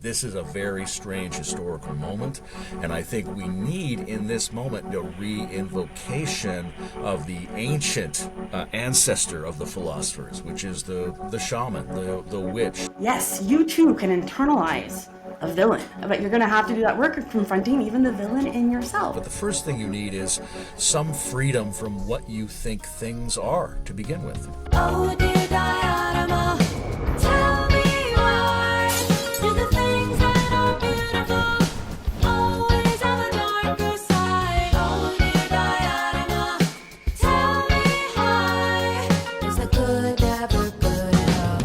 This is a very strange historical moment, and I think we need in this moment the re-invocation of the ancient ancestor of the philosophers, which is the shaman, the witch. Yes, you too can internalize a villain, but you're going to have to do that work of confronting even the villain in yourself. But the first thing you need is some freedom from what you think things are to begin with. Oh dear Diana, tell me why do the things that are beautiful always have a darker side? Oh dear Diana, tell me why is the good never good enough?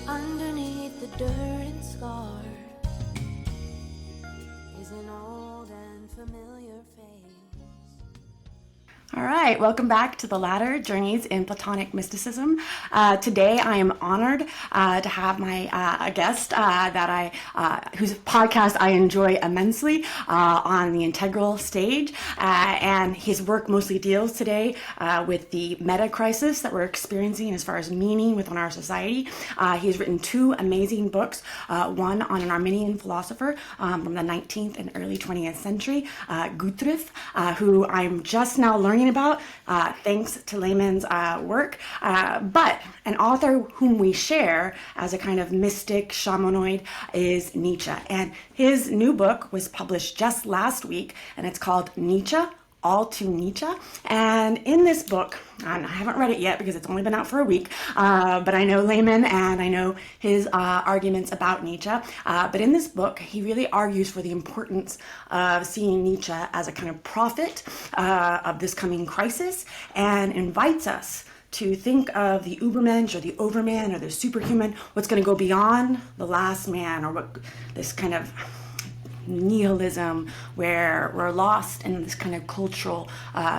Underneath the dirt and scar is an old and familiar face. All right, welcome back to the Ladder Journeys in Platonic Mysticism. Today I am honored to have my a guest whose podcast I enjoy immensely on the integral stage, and his work mostly deals today with the meta crisis that we're experiencing as far as meaning within our society. He's written two amazing books, one on an Armenian philosopher from the 19th and early 20th century, Guthrie, who I'm just now learning about thanks to Layman's work, but an author whom we share as a kind of mystic shamanoid is Nietzsche, and his new book was published just last week, and it's called Nietzsche, All to Nietzsche. And in this book, and I haven't read it yet because it's only been out for a week, but I know Layman and I know his arguments about Nietzsche. But in this book, he really argues for the importance of seeing Nietzsche as a kind of prophet of this coming crisis, and invites us to think of the Ubermensch or the Overman or the superhuman, what's going to go beyond the last man, or what this kind of nihilism where we're lost in this kind of cultural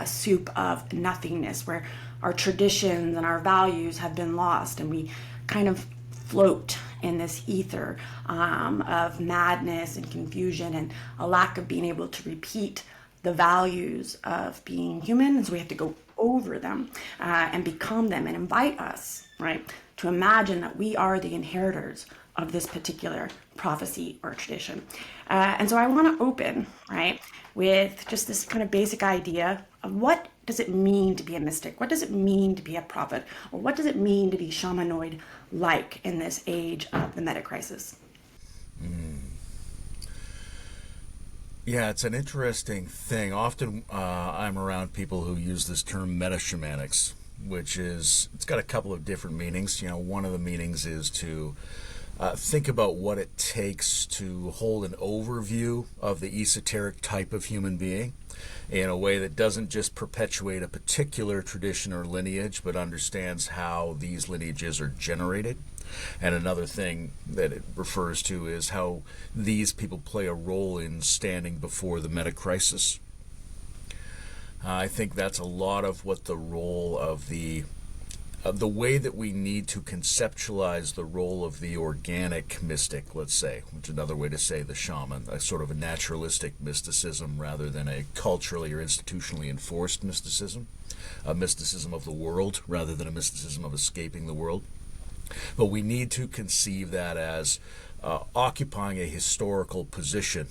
soup of nothingness, where our traditions and our values have been lost and we kind of float in this ether of madness and confusion and a lack of being able to repeat the values of being human. And so we have to go over them and become them, and invite us, right, to imagine that we are the inheritors of this particular prophecy or tradition. And so I want to open, right, with just this kind of basic idea of what does it mean to be a mystic? What does it mean to be a prophet? Or what does it mean to be shamanoid-like in this age of the meta crisis? Yeah, it's an interesting thing. Often I'm around people who use this term metashamanics, which is, it's got a couple of different meanings. You know, one of the meanings is to think about what it takes to hold an overview of the esoteric type of human being in a way that doesn't just perpetuate a particular tradition or lineage, but understands how these lineages are generated. And another thing that it refers to is how these people play a role in standing before the meta crisis. I think that's a lot of what the role of the way that we need to conceptualize the role of the organic mystic, let's say, which is another way to say the shaman, a sort of a naturalistic mysticism rather than a culturally or institutionally enforced mysticism, a mysticism of the world rather than a mysticism of escaping the world. But we need to conceive that as occupying a historical position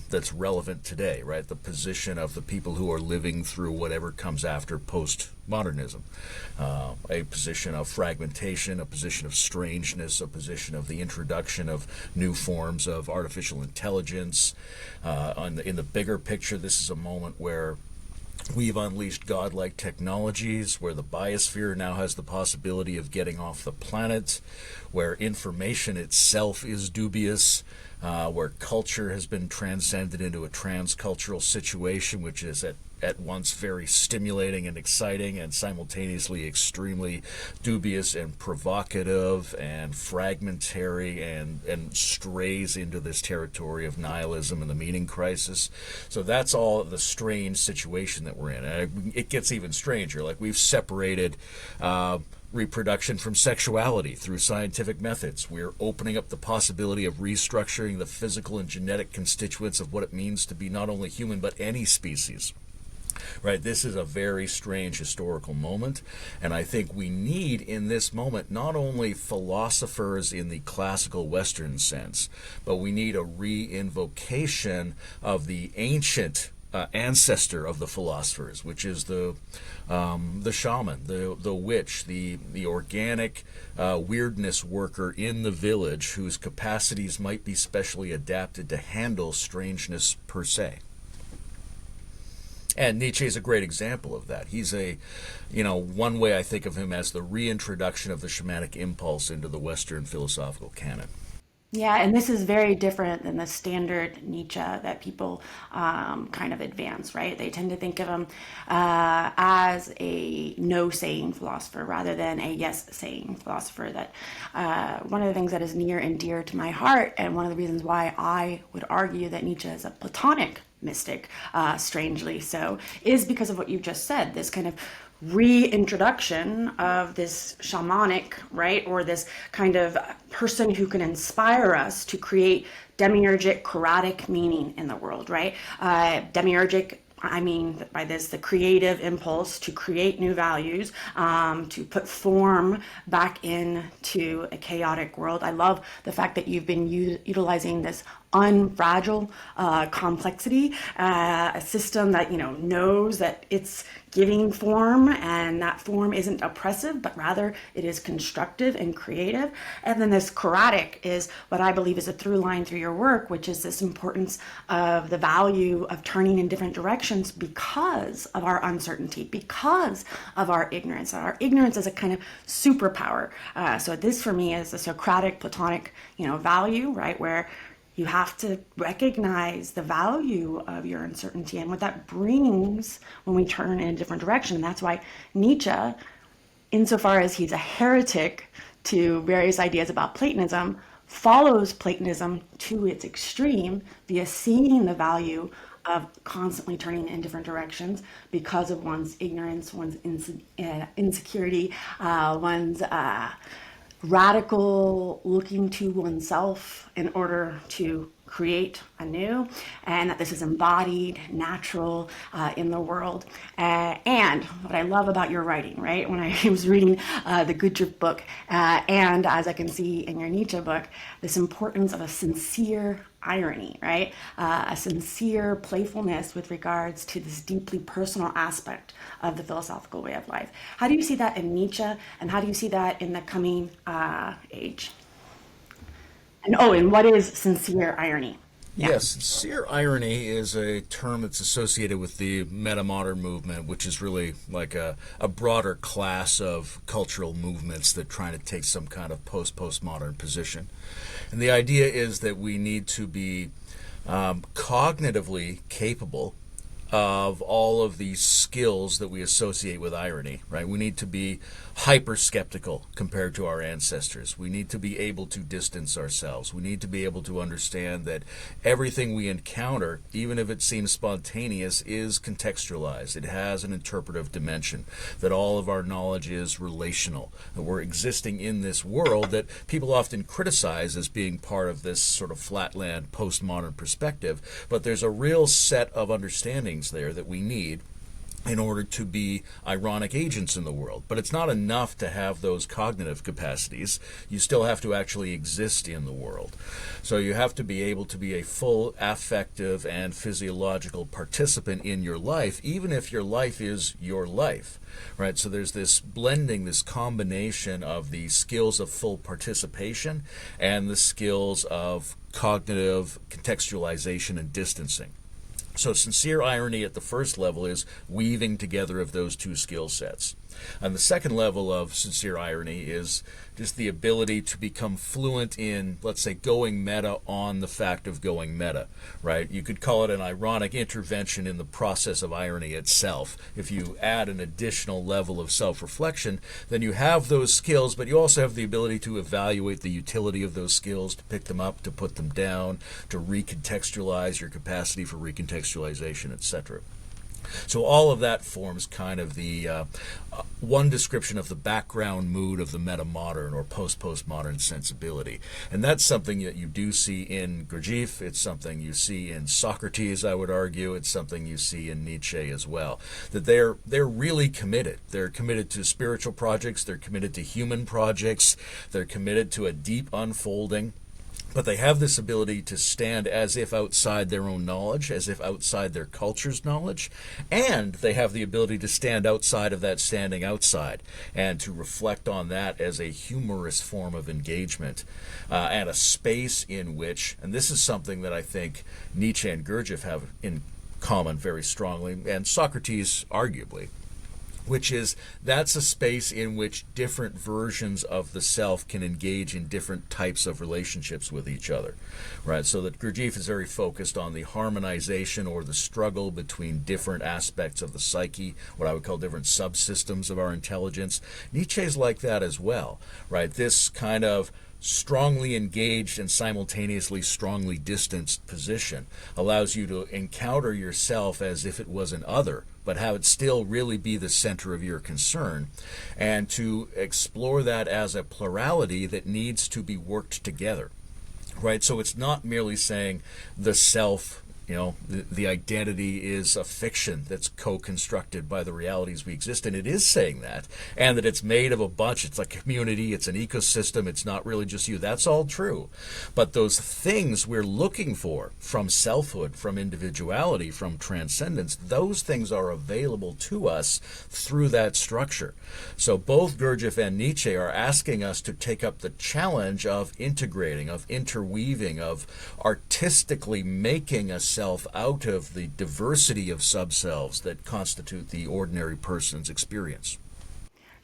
that's relevant today, right? The position of the people who are living through whatever comes after postmodernism. A position of fragmentation, a position of strangeness, a position of the introduction of new forms of artificial intelligence. In the bigger picture, this is a moment where we've unleashed godlike technologies, where the biosphere now has the possibility of getting off the planet, where information itself is dubious, where culture has been transcended into a transcultural situation, which is at once very stimulating and exciting and simultaneously extremely dubious and provocative and fragmentary and strays into this territory of nihilism and the meaning crisis. So that's all the strange situation that we're in. And it gets even stranger. Like, we've separated reproduction from sexuality through scientific methods. We're opening up the possibility of restructuring the physical and genetic constituents of what it means to be not only human but any species. Right, this is a very strange historical moment, and I think we need in this moment not only philosophers in the classical Western sense, but we need a re-invocation of the ancient ancestor of the philosophers, which is the shaman, the witch, the organic weirdness worker in the village whose capacities might be specially adapted to handle strangeness per se. And Nietzsche is a great example of that. He's one way I think of him as the reintroduction of the shamanic impulse into the Western philosophical canon. Yeah, and this is very different than the standard Nietzsche that people kind of advance, right? They tend to think of him as a no-saying philosopher rather than a yes-saying philosopher. That one of the things that is near and dear to my heart, and one of the reasons why I would argue that Nietzsche is a Platonic mystic, strangely so, is because of what you just said, this kind of reintroduction of this shamanic, right, or this kind of person who can inspire us to create demiurgic, keratic meaning in the world, right? Demiurgic, I mean by this the creative impulse to create new values, to put form back into a chaotic world. I love the fact that you've been utilizing this unfragile complexity, a system that knows that it's giving form, and that form isn't oppressive, but rather it is constructive and creative. And then this keratic is what I believe is a through line through your work, which is this importance of the value of turning in different directions because of our uncertainty, because of our ignorance. Our ignorance is a kind of superpower. So this for me is a Socratic, Platonic, value, right, where you have to recognize the value of your uncertainty and what that brings when we turn in a different direction. And that's why Nietzsche, insofar as he's a heretic to various ideas about Platonism, follows Platonism to its extreme via seeing the value of constantly turning in different directions because of one's ignorance, one's insecurity, one's radical looking to oneself in order to create anew, and that this is embodied, natural in the world. And what I love about your writing, right, when I was reading the Gudrip book, and as I can see in your Nietzsche book, this importance of a sincere irony, right? A sincere playfulness with regards to this deeply personal aspect of the philosophical way of life. How do you see that in Nietzsche, and how do you see that in the coming age? And what is sincere irony? Yes, sincere irony is a term that's associated with the metamodern movement, which is really like a broader class of cultural movements that try to take some kind of postmodern position. And the idea is that we need to be cognitively capable of all of these skills that we associate with irony, right? We need to be hyper-skeptical compared to our ancestors. We need to be able to distance ourselves. We need to be able to understand that everything we encounter, even if it seems spontaneous, is contextualized. It has an interpretive dimension, that all of our knowledge is relational, that we're existing in this world that people often criticize as being part of this sort of flatland postmodern perspective, but there's a real set of understandings there that we need in order to be ironic agents in the world. But it's not enough to have those cognitive capacities. You still have to actually exist in the world. So you have to be able to be a full affective and physiological participant in your life, even if your life is your life. Right? So there's this blending, this combination of the skills of full participation and the skills of cognitive contextualization and distancing. So sincere irony at the first level is weaving together of those two skill sets. And the second level of sincere irony is just the ability to become fluent in, let's say, going meta on the fact of going meta, right? You could call it an ironic intervention in the process of irony itself. If you add an additional level of self-reflection, then you have those skills, but you also have the ability to evaluate the utility of those skills, to pick them up, to put them down, to recontextualize, your capacity for recontextualization, etc. So all of that forms kind of the one description of the background mood of the metamodern or post-postmodern sensibility. And that's something that you do see in Gurdjieff. It's something you see in Socrates, I would argue. It's something you see in Nietzsche as well. That they're really committed. They're committed to spiritual projects. They're committed to human projects. They're committed to a deep unfolding. But they have this ability to stand as if outside their own knowledge, as if outside their culture's knowledge, and they have the ability to stand outside of that standing outside and to reflect on that as a humorous form of engagement and a space in which, and this is something that I think Nietzsche and Gurdjieff have in common very strongly, and Socrates arguably, which is that's a space in which different versions of the self can engage in different types of relationships with each other, right? So that Gurdjieff is very focused on the harmonization or the struggle between different aspects of the psyche, what I would call different subsystems of our intelligence. Nietzsche's like that as well, right? This kind of strongly engaged and simultaneously strongly distanced position allows you to encounter yourself as if it was an other, but have it still really be the center of your concern, and to explore that as a plurality that needs to be worked together, right? So it's not merely saying the self, the identity is a fiction that's co-constructed by the realities we exist in. It is saying that, and that it's made of a bunch. It's a community. It's an ecosystem. It's not really just you. That's all true. But those things we're looking for from selfhood, from individuality, from transcendence, those things are available to us through that structure. So both Gurdjieff and Nietzsche are asking us to take up the challenge of integrating, of interweaving, of artistically making a self out of the diversity of subselves that constitute the ordinary person's experience.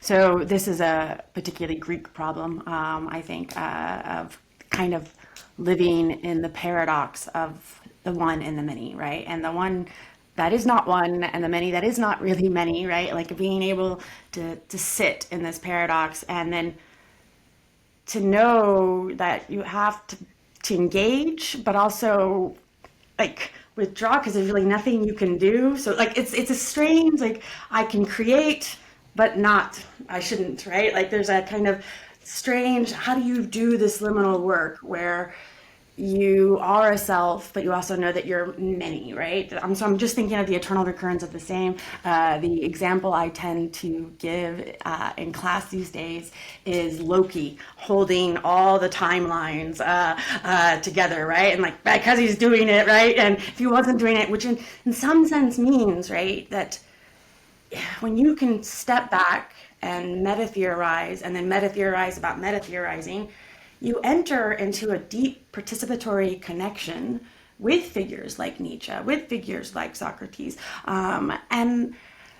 So this is a particularly Greek problem, I think, of kind of living in the paradox of the one and the many, right? And the one that is not one and the many that is not really many, right? Like being able to sit in this paradox and then to know that you have to engage, but also like withdraw because there's really nothing you can do. So like it's a strange, like I can create but not, I shouldn't, right? Like there's a kind of strange, how do you do this liminal work where you are a self, but you also know that you're many, right? So I'm just thinking of the eternal recurrence of the same. The example I tend to give in class these days is Loki holding all the timelines together, right? And like, because he's doing it, right? And if he wasn't doing it, which in some sense means, right, that when you can step back and meta-theorize and then meta-theorize about meta-theorizing, you enter into a deep participatory connection with figures like Nietzsche, with figures like Socrates. And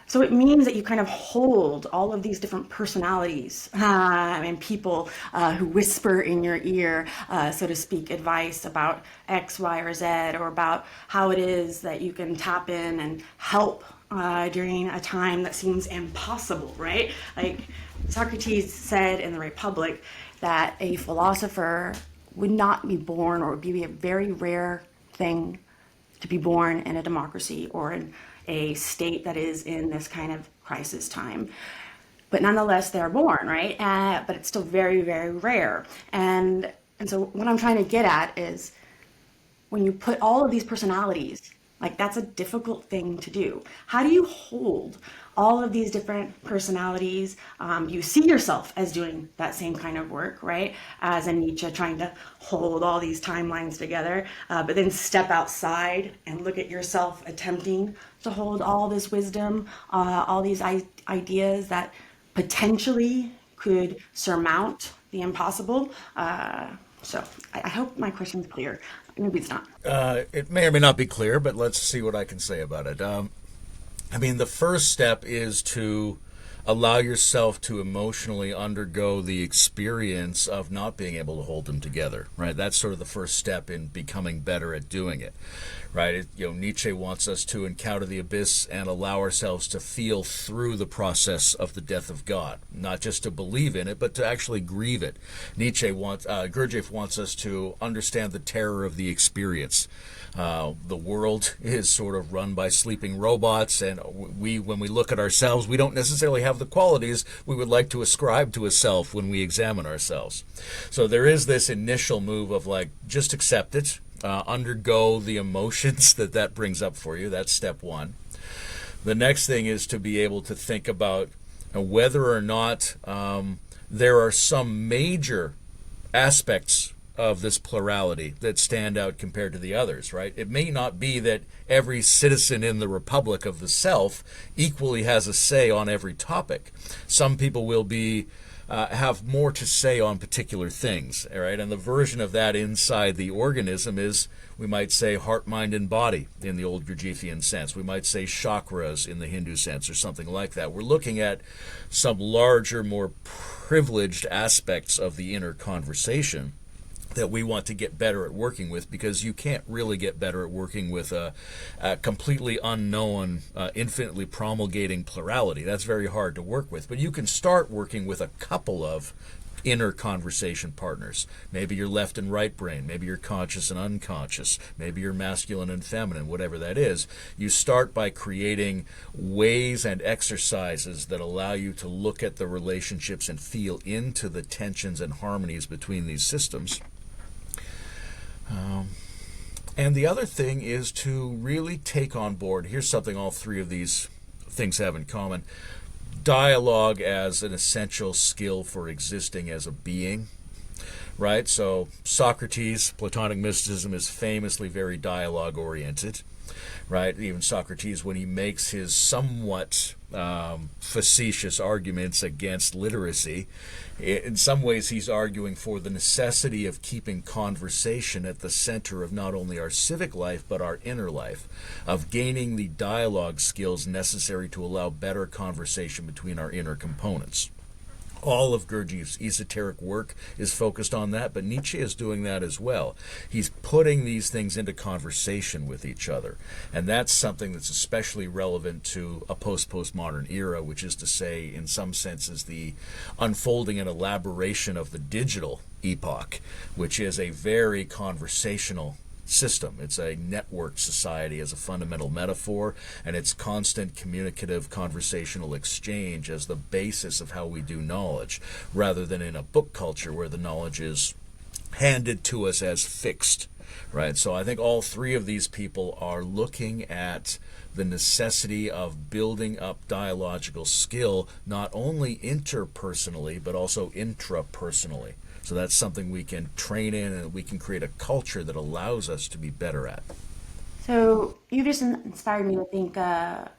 so it means that you kind of hold all of these different personalities and people who whisper in your ear, so to speak, advice about X, Y, or Z, or about how it is that you can tap in and help during a time that seems impossible, right? Like Socrates said in the Republic that a philosopher would not be born, or would be a very rare thing to be born in a democracy or in a state that is in this kind of crisis time. But nonetheless, they're born, right? But it's still very, very rare. And so what I'm trying to get at is when you put all of these personalities, like that's a difficult thing to do. How do you hold all of these different personalities? You see yourself as doing that same kind of work, right? As in Nietzsche, trying to hold all these timelines together, but then step outside and look at yourself attempting to hold all this wisdom, all these ideas that potentially could surmount the impossible. So I hope my question's clear. Maybe it's not. It may or may not be clear, but let's see what I can say about it. I mean, the first step is to allow yourself to emotionally undergo the experience of not being able to hold them together, right? That's sort of the first step in becoming better at doing it, right? Nietzsche wants us to encounter the abyss and allow ourselves to feel through the process of the death of God, not just to believe in it, but to actually grieve it. Gurdjieff wants us to understand the terror of the experience. The world is sort of run by sleeping robots, and when we look at ourselves, we don't necessarily have the qualities we would like to ascribe to a self when we examine ourselves. So there is this initial move of like, just accept it, undergo the emotions that brings up for you. That's step one. The next thing is to be able to think about whether or not there are some major aspects of this plurality that stand out compared to the others, right? It may not be that every citizen in the Republic of the Self equally has a say on every topic. Some people will have more to say on particular things, all right? And the version of that inside the organism is, we might say, heart, mind, and body in the old Gurdjieffian sense. We might say chakras in the Hindu sense or something like that. We're looking at some larger, more privileged aspects of the inner conversation that we want to get better at working with, because you can't really get better at working with a completely unknown, infinitely promulgating plurality. That's very hard to work with. But you can start working with a couple of inner conversation partners. Maybe your left and right brain, maybe you're conscious and unconscious, maybe you're masculine and feminine, whatever that is. You start by creating ways and exercises that allow you to look at the relationships and feel into the tensions and harmonies between these systems. And the other thing is to really take on board, here's something all three of these things have in common: dialogue as an essential skill for existing as a being, right? So Socrates, Platonic mysticism, is famously very dialogue-oriented, right? Even Socrates, when he makes his somewhat facetious arguments against literacy, in some ways he's arguing for the necessity of keeping conversation at the center of not only our civic life but our inner life, of gaining the dialogue skills necessary to allow better conversation between our inner components. All of Gurdjieff's esoteric work is focused on that, but Nietzsche is doing that as well. He's putting these things into conversation with each other, and that's something that's especially relevant to a post-postmodern era, which is to say, in some senses, the unfolding and elaboration of the digital epoch, which is a very conversational system. It's a network society as a fundamental metaphor, and it's constant communicative conversational exchange as the basis of how we do knowledge, rather than in a book culture where the knowledge is handed to us as fixed, right? So I think all three of these people are looking at the necessity of building up dialogical skill, not only interpersonally, but also intrapersonally. So that's something we can train in, and we can create a culture that allows us to be better at. So you just inspired me to think a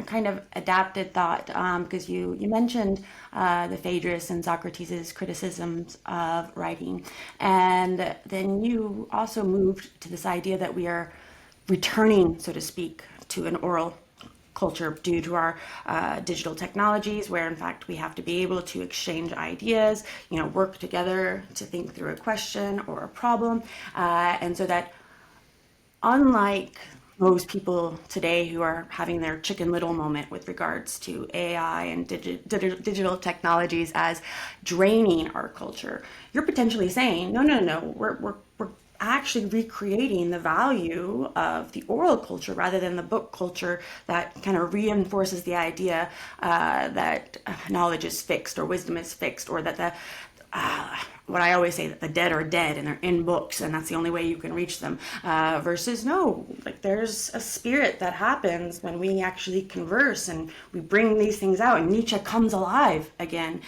kind of adapted thought, because you mentioned the Phaedrus and Socrates' criticisms of writing, and then you also moved to this idea that we are returning, so to speak, to an oral culture due to our digital technologies, where in fact we have to be able to exchange ideas, work together to think through a question or a problem, and so that, unlike most people today who are having their Chicken Little moment with regards to AI and digital technologies as draining our culture, you're potentially saying, no, we're actually recreating the value of the oral culture rather than the book culture that kind of reinforces the idea that knowledge is fixed or wisdom is fixed, or that what I always say, that the dead are dead and they're in books and that's the only way you can reach them, versus no, like there's a spirit that happens when we actually converse and we bring these things out, and Nietzsche comes alive again,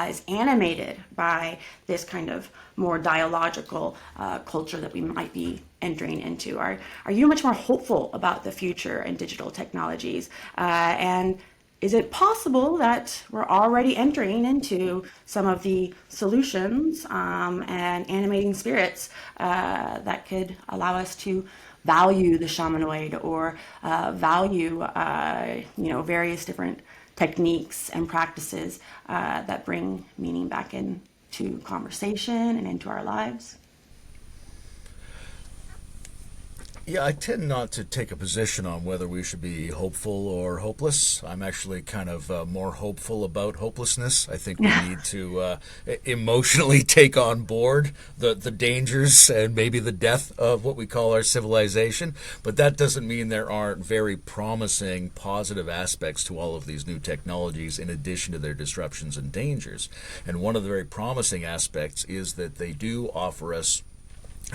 is animated by this kind of more dialogical culture that we might be entering into. Are you much more hopeful about the future and digital technologies, and is it possible that we're already entering into some of the solutions and animating spirits that could allow us to value the shamanoid, or value various different techniques and practices that bring meaning back into conversation and into our lives? Yeah, I tend not to take a position on whether we should be hopeful or hopeless. I'm actually kind of more hopeful about hopelessness. I think we need to emotionally take on board the dangers and maybe the death of what we call our civilization. But that doesn't mean there aren't very promising, positive aspects to all of these new technologies in addition to their disruptions and dangers. And one of the very promising aspects is that they do offer us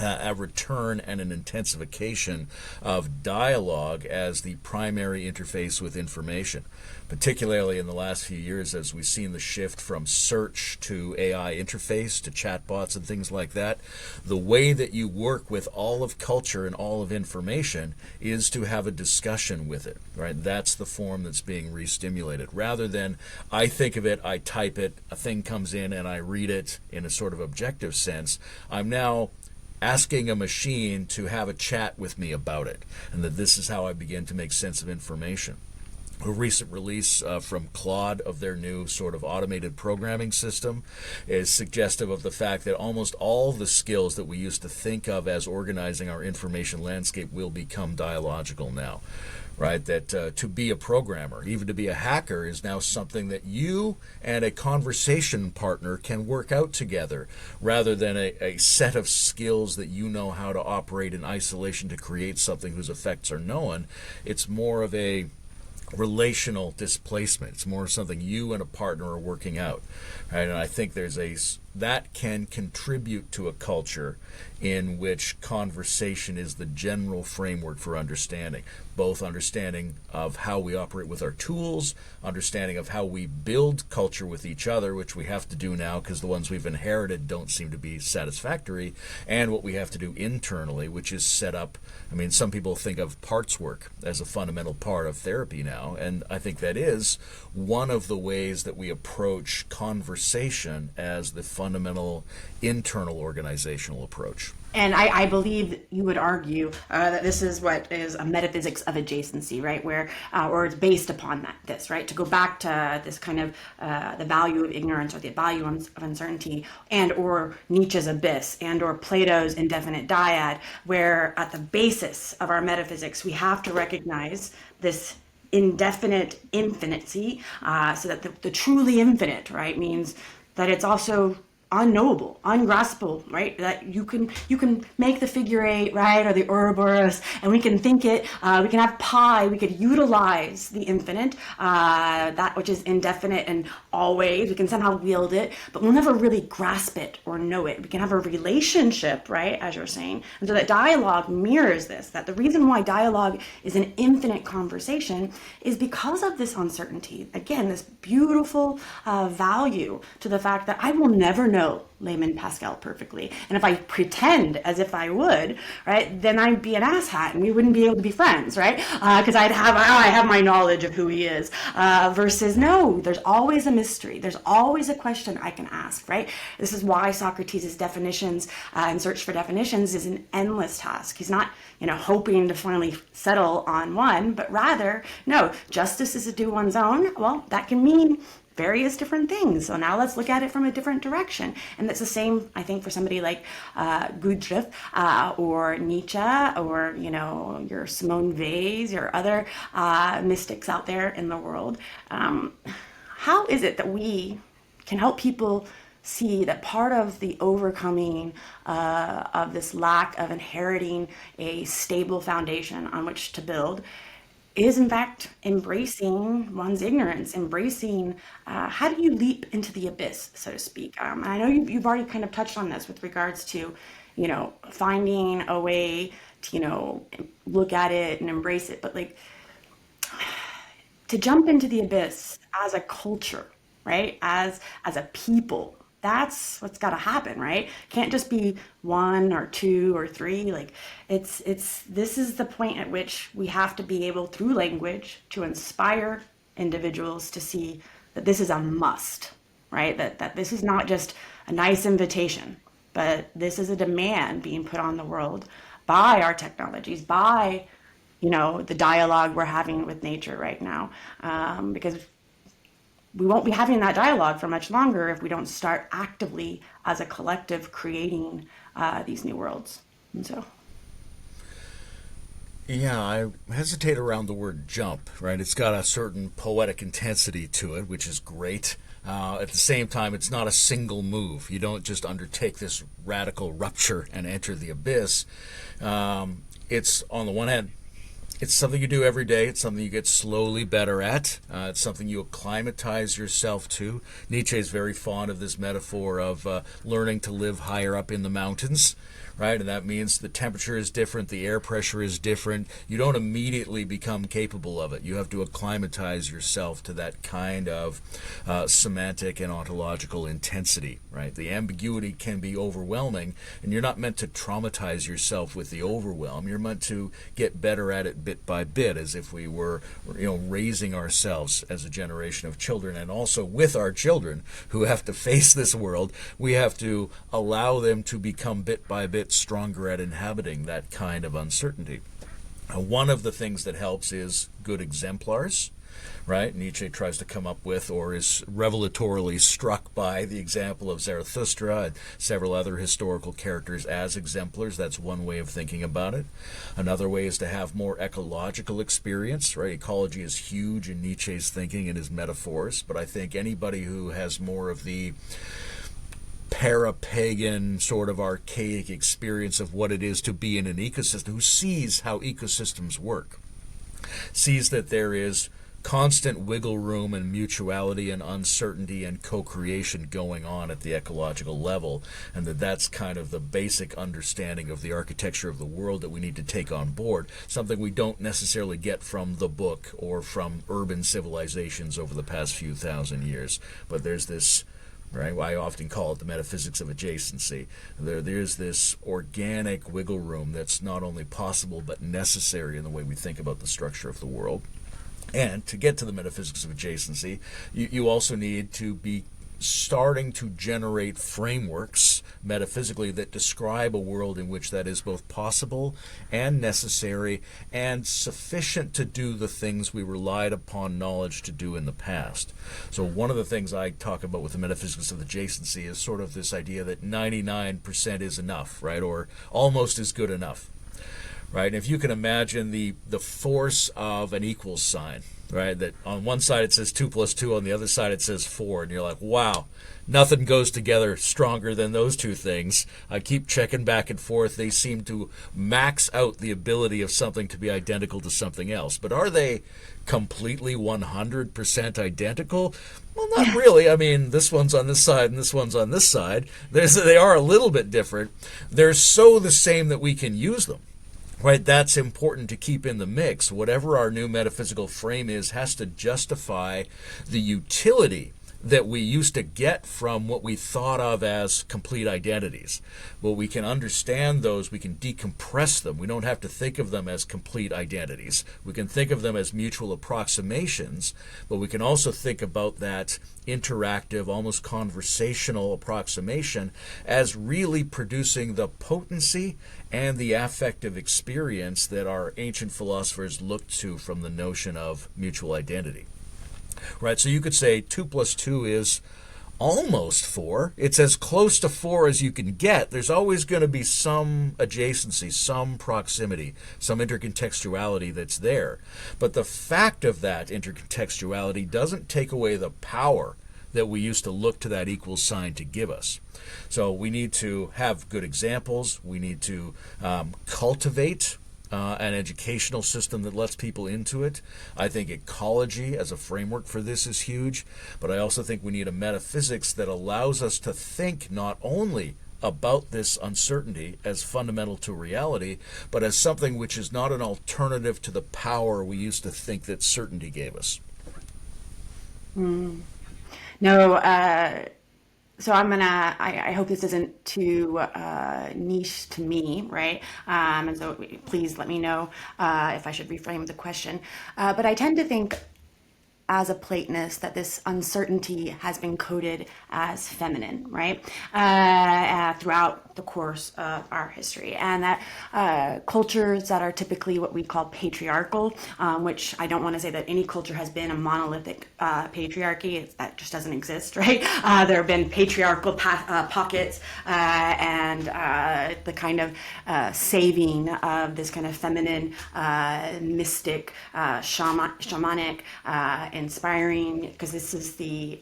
a return and an intensification of dialogue as the primary interface with information, particularly in the last few years as we've seen the shift from search to AI interface to chatbots and things like that. The way that you work with all of culture and all of information is to have a discussion with it, right? That's the form that's being re-stimulated. Rather than I think of it, I type it, a thing comes in and I read it in a sort of objective sense, I'm now asking a machine to have a chat with me about it, and that this is how I begin to make sense of information. A recent release from Claude of their new sort of automated programming system is suggestive of the fact that almost all the skills that we used to think of as organizing our information landscape will become dialogical now. Right, that to be a programmer, even to be a hacker, is now something that you and a conversation partner can work out together, rather than a set of skills that you know how to operate in isolation to create something whose effects are known. It's more of a relational displacement. It's more something you and a partner are working out, right? And I think that can contribute to a culture in which conversation is the general framework for understanding, both understanding of how we operate with our tools, understanding of how we build culture with each other, which we have to do now because the ones we've inherited don't seem to be satisfactory, and what we have to do internally, which is set up. I mean, some people think of parts work as a fundamental part of therapy now, and I think that is one of the ways that we approach conversation as the fundamental internal organizational approach. And I believe you would argue that this is what is a metaphysics of adjacency, right? Where, or it's based upon this, right? To go back to this kind of the value of ignorance or the value of uncertainty, and or Nietzsche's abyss, and or Plato's indefinite dyad, where at the basis of our metaphysics, we have to recognize this indefinite infinicy, so that the truly infinite, right, means that it's also unknowable, ungraspable, right? That you can make the figure eight, right, or the Ouroboros, and we can think it. We can have pi. We could utilize the infinite, that which is indefinite and always. We can somehow wield it, but we'll never really grasp it or know it. We can have a relationship, right, as you're saying, and so that dialogue mirrors this. That the reason why dialogue is an infinite conversation is because of this uncertainty. Again, this beautiful value to the fact that I will never know Layman Pascal perfectly. And if I pretend as if I would, right, then I'd be an asshat and we wouldn't be able to be friends, right? Because I have my knowledge of who he is. Versus no, there's always a mystery. There's always a question I can ask, right? This is why Socrates' definitions and search for definitions is an endless task. He's not, hoping to finally settle on one, but rather, no, justice is to do one's own. Well, that can mean various different things. So now let's look at it from a different direction. And that's the same, I think, for somebody like Gurdjieff or Nietzsche or, your Simone Weils or other mystics out there in the world. How is it that we can help people see that part of the overcoming of this lack of inheriting a stable foundation on which to build is in fact embracing one's ignorance, embracing how do you leap into the abyss, so to speak. And I know you've already kind of touched on this with regards to, finding a way to, look at it and embrace it. But like to jump into the abyss as a culture, right? As a people, that's what's got to happen, right? Can't just be one or two or three. Like this is the point at which we have to be able through language to inspire individuals to see that this is a must, right? That this is not just a nice invitation, but this is a demand being put on the world by our technologies, by, the dialogue we're having with nature right now. Because we won't be having that dialogue for much longer if we don't start actively as a collective creating these new worlds. And so, Yeah, I hesitate around the word jump, right? It's got a certain poetic intensity to it, which is great. At the same time, it's not a single move. You don't just undertake this radical rupture and enter the abyss. It's, on the one hand, it's something you do every day. It's something you get slowly better at. It's something you acclimatize yourself to. Nietzsche is very fond of this metaphor of learning to live higher up in the mountains, right? And that means the temperature is different, the air pressure is different. You don't immediately become capable of it. You have to acclimatize yourself to that kind of semantic and ontological intensity, right? The ambiguity can be overwhelming, and you're not meant to traumatize yourself with the overwhelm. You're meant to get better at it bit by bit, as if we were, raising ourselves as a generation of children, and also with our children who have to face this world. We have to allow them to become bit by bit stronger at inhabiting that kind of uncertainty. One of the things that helps is good exemplars, right? Nietzsche tries to come up with, or is revelatorily struck by, the example of Zarathustra and several other historical characters as exemplars. That's one way of thinking about it. Another way is to have more ecological experience, right? Ecology is huge in Nietzsche's thinking and his metaphors, but I think anybody who has more of the para-pagan sort of archaic experience of what it is to be in an ecosystem, who sees how ecosystems work, sees that there is constant wiggle room and mutuality and uncertainty and co-creation going on at the ecological level, and that's kind of the basic understanding of the architecture of the world that we need to take on board, something we don't necessarily get from the book or from urban civilizations over the past few thousand years. But there's this, right? I often call it the metaphysics of adjacency. There's this organic wiggle room that's not only possible but necessary in the way we think about the structure of the world. And to get to the metaphysics of adjacency, you also need to be starting to generate frameworks metaphysically that describe a world in which that is both possible and necessary and sufficient to do the things we relied upon knowledge to do in the past. So one of the things I talk about with the metaphysics of adjacency is sort of this idea that 99% is enough, right? Or almost is good enough. Right? And if you can imagine the force of an equals sign, right? That on one side it says 2 plus 2, on the other side it says 4, and you're like, wow, nothing goes together stronger than those two things. I keep checking back and forth. They seem to max out the ability of something to be identical to something else. But are they completely 100% identical? Well, not really. I mean, this one's on this side and this one's on this side. They are a little bit different. They're so the same that we can use them. Right, that's important to keep in the mix. Whatever our new metaphysical frame is has to justify the utility that we used to get from what we thought of as complete identities. Well, we can understand those, we can decompress them. We don't have to think of them as complete identities. We can think of them as mutual approximations, but we can also think about that interactive, almost conversational approximation as really producing the potency and the affective experience that our ancient philosophers looked to from the notion of mutual identity. Right, so you could say 2 plus 2 is almost 4. It's as close to 4 as you can get. There's always going to be some adjacency, some proximity, some intercontextuality that's there. But the fact of that intercontextuality doesn't take away the power that we used to look to that equals sign to give us. So we need to have good examples. We need to cultivate an educational system that lets people into it. I think ecology as a framework for this is huge, but I also think we need a metaphysics that allows us to think not only about this uncertainty as fundamental to reality, but as something which is not an alternative to the power we used to think that certainty gave us. no, so I hope this isn't too niche to me, right? And so please let me know if I should reframe the question. But I tend to think as a Platonist, that this uncertainty has been coded as feminine, right? Throughout the course of our history. And that cultures that are typically what we call patriarchal, which I don't want to say that any culture has been a monolithic patriarchy. That just doesn't exist, right? There have been patriarchal pockets and the kind of saving of this kind of feminine, mystic, shamanic, inspiring, because this is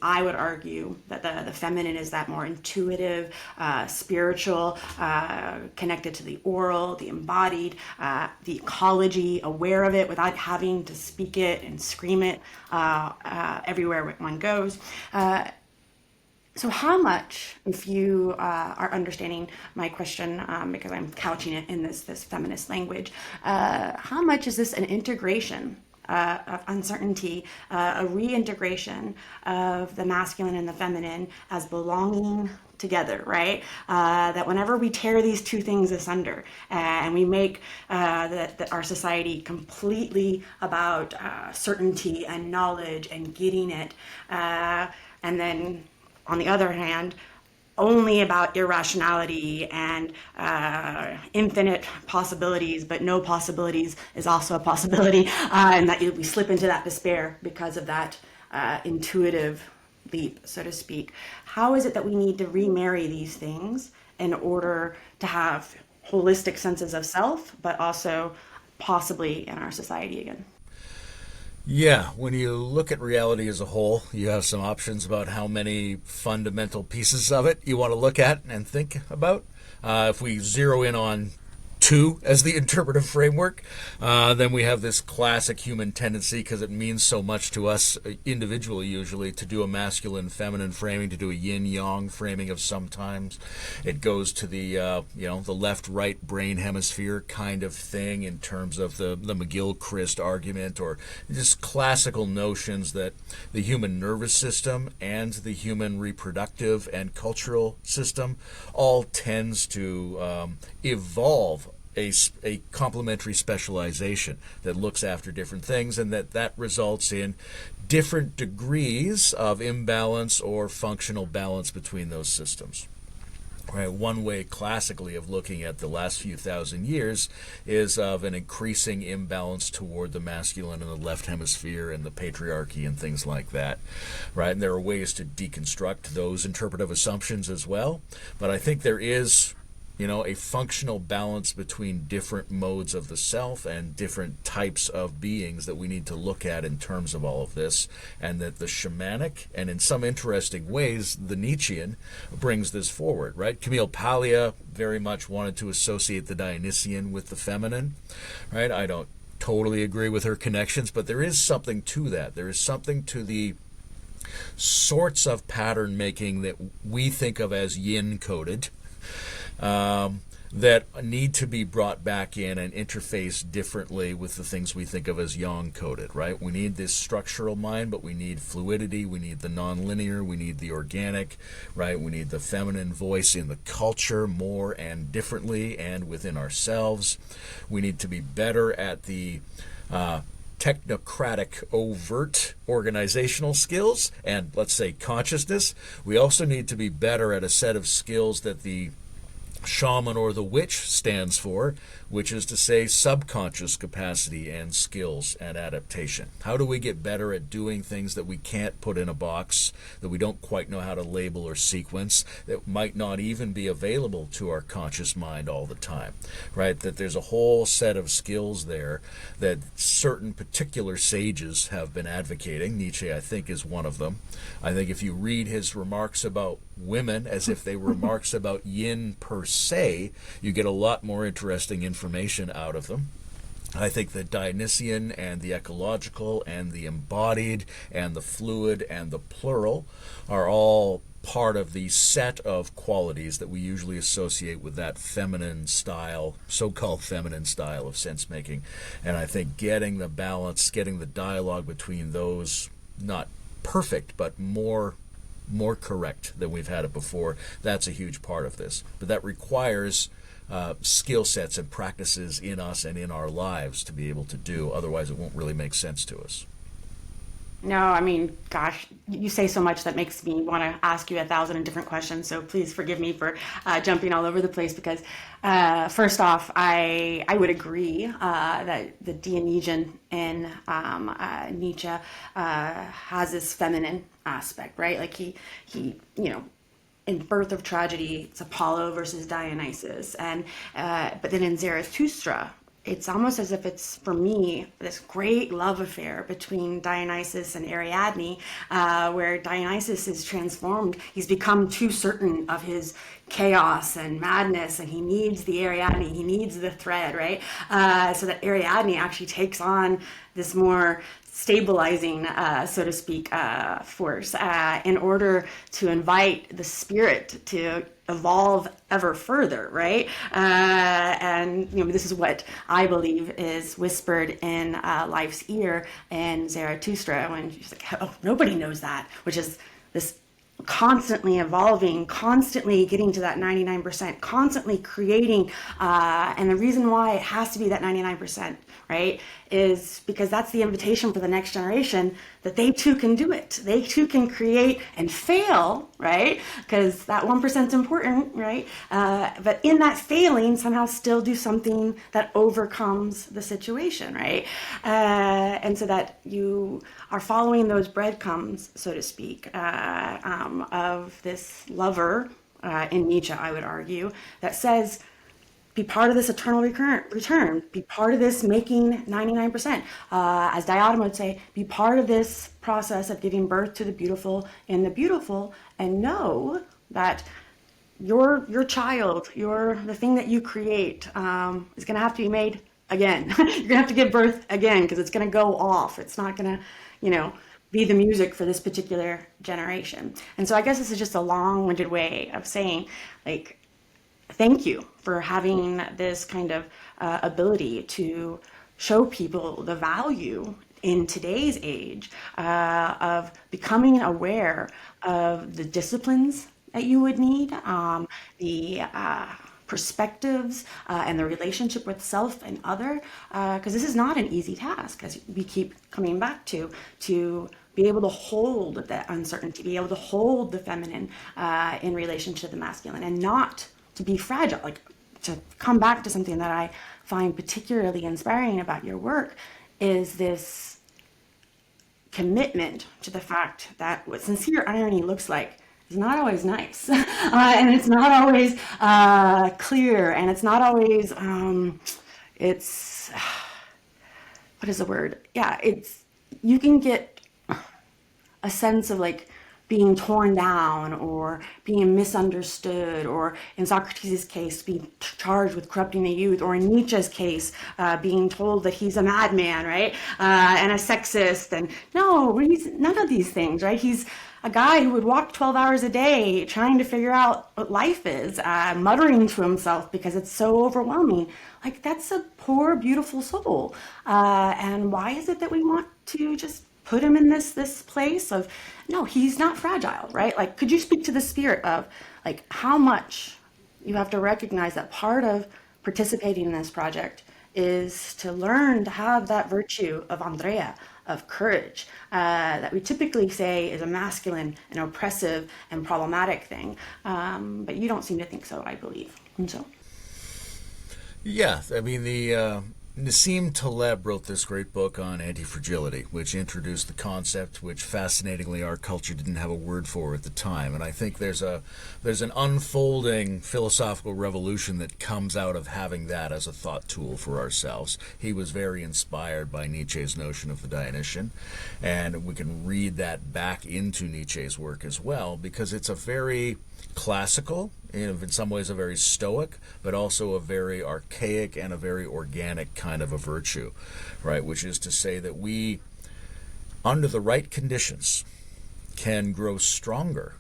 I would argue that the feminine is that more intuitive, spiritual, connected to the oral, the embodied, the ecology, aware of it without having to speak it and scream it everywhere one goes. So how much, if you are understanding my question, because I'm couching it in this feminist language, how much is this an integration of uncertainty, a reintegration of the masculine and the feminine as belonging together, right? That whenever we tear these two things asunder and we make that our society completely about certainty and knowledge and getting it, and then on the other hand, only about irrationality and infinite possibilities, but no possibilities is also a possibility, and that we slip into that despair because of that intuitive leap, so to speak. How is it that we need to remarry these things in order to have holistic senses of self, but also possibly in our society again? Yeah, when you look at reality as a whole, you have some options about how many fundamental pieces of it you want to look at and think about. If we zero in on two as the interpretive framework, then we have this classic human tendency, because it means so much to us individually usually, to do a masculine feminine framing, to do a yin yang framing of sometimes. It goes to the the left right brain hemisphere kind of thing in terms of the McGill-Christ argument, or just classical notions that the human nervous system and the human reproductive and cultural system all tends to evolve a complementary specialization that looks after different things, and that results in different degrees of imbalance or functional balance between those systems. Right, one way classically of looking at the last few thousand years is of an increasing imbalance toward the masculine in the left hemisphere and the patriarchy and things like that. Right, and there are ways to deconstruct those interpretive assumptions as well, but I think there is a functional balance between different modes of the self and different types of beings that we need to look at in terms of all of this, and that the shamanic, and in some interesting ways, the Nietzschean, brings this forward, right? Camille Paglia very much wanted to associate the Dionysian with the feminine, right? I don't totally agree with her connections, but there is something to that. There is something to the sorts of pattern making that we think of as yin-coded, that need to be brought back in and interface differently with the things we think of as yang-coded, right? We need this structural mind, but we need fluidity, we need the nonlinear, we need the organic, right? We need the feminine voice in the culture more and differently and within ourselves. We need to be better at the technocratic, overt organizational skills and, let's say, consciousness. We also need to be better at a set of skills that the shaman or the witch stands for, which is to say subconscious capacity and skills and adaptation. How do we get better at doing things that we can't put in a box, that we don't quite know how to label or sequence, that might not even be available to our conscious mind all the time, right? That there's a whole set of skills there that certain particular sages have been advocating. Nietzsche, I think, is one of them. I think if you read his remarks about women as if they were remarks about yin per se, you get a lot more interesting information out of them. I think the Dionysian and the ecological and the embodied and the fluid and the plural are all part of the set of qualities that we usually associate with that feminine style, so-called feminine style of sense-making. And I think getting the balance, getting the dialogue between those, not perfect, but more correct than we've had it before, that's a huge part of this. But that requires skill sets and practices in us and in our lives to be able to do. Otherwise, it won't really make sense to us. No, I mean, gosh, you say so much that makes me want to ask you 1,000 different questions. So please forgive me for jumping all over the place because, first off, I would agree that the Dionysian in Nietzsche has this feminine aspect, right? Like in Birth of Tragedy, it's Apollo versus Dionysus, and but then in Zarathustra, it's almost as if it's, for me, this great love affair between Dionysus and Ariadne, where Dionysus is transformed. He's become too certain of his chaos and madness, and he needs the Ariadne, he needs the thread, right? So that Ariadne actually takes on this more stabilizing, so to speak, force in order to invite the spirit to evolve ever further, right? And this is what I believe is whispered in Life's ear in Zarathustra when she's like, "Oh, nobody knows that," which is this constantly evolving, constantly getting to that 99%, constantly creating. And the reason why it has to be that 99%, right, is because that's the invitation for the next generation that they too can do it. They too can create and fail, right? Because that 1% is important, right? But in that failing, somehow still do something that overcomes the situation, right? And so that you are following those breadcrumbs, so to speak, of this lover in Nietzsche, I would argue, that says, be part of this eternal return. Be part of this making 99%. As Diotima would say, be part of this process of giving birth to the beautiful in the beautiful, and know that your child, the thing that you create, is going to have to be made again. You're going to have to give birth again because it's going to go off. It's not going to, be the music for this particular generation. And so I guess this is just a long-winded way of saying, like, thank you for having this kind of ability to show people the value in today's age of becoming aware of the disciplines that you would need, the perspectives and the relationship with self and other, because this is not an easy task, as we keep coming back to be able to hold that uncertainty, be able to hold the feminine in relation to the masculine, and not to be fragile. Like, to come back to something that I find particularly inspiring about your work is this commitment to the fact that what sincere irony looks like is not always nice, and it's not always clear, and it's not always it's what is the word? Yeah, it's, you can get a sense of like being torn down or being misunderstood, or in Socrates' case, being charged with corrupting the youth, or in Nietzsche's case, being told that he's a madman, right? And a sexist, and no, he's none of these things, right? He's a guy who would walk 12 hours a day trying to figure out what life is, muttering to himself because it's so overwhelming. Like, that's a poor, beautiful soul. And why is it that we want to just put him in this place of, no, he's not fragile, right? Like, could you speak to the spirit of, like, how much you have to recognize that part of participating in this project is to learn to have that virtue of Andrea, of courage, that we typically say is a masculine and oppressive and problematic thing. But you don't seem to think so, I believe. And so, Yeah, I mean, the Nassim Taleb wrote this great book on anti-fragility, which introduced the concept, which fascinatingly our culture didn't have a word for at the time. And I think there's an unfolding philosophical revolution that comes out of having that as a thought tool for ourselves. He was very inspired by Nietzsche's notion of the Dionysian, and we can read that back into Nietzsche's work as well, because it's a very classical, in some ways a very stoic, but also a very archaic and a very organic kind of a virtue, right? Which is to say that we, under the right conditions, can grow stronger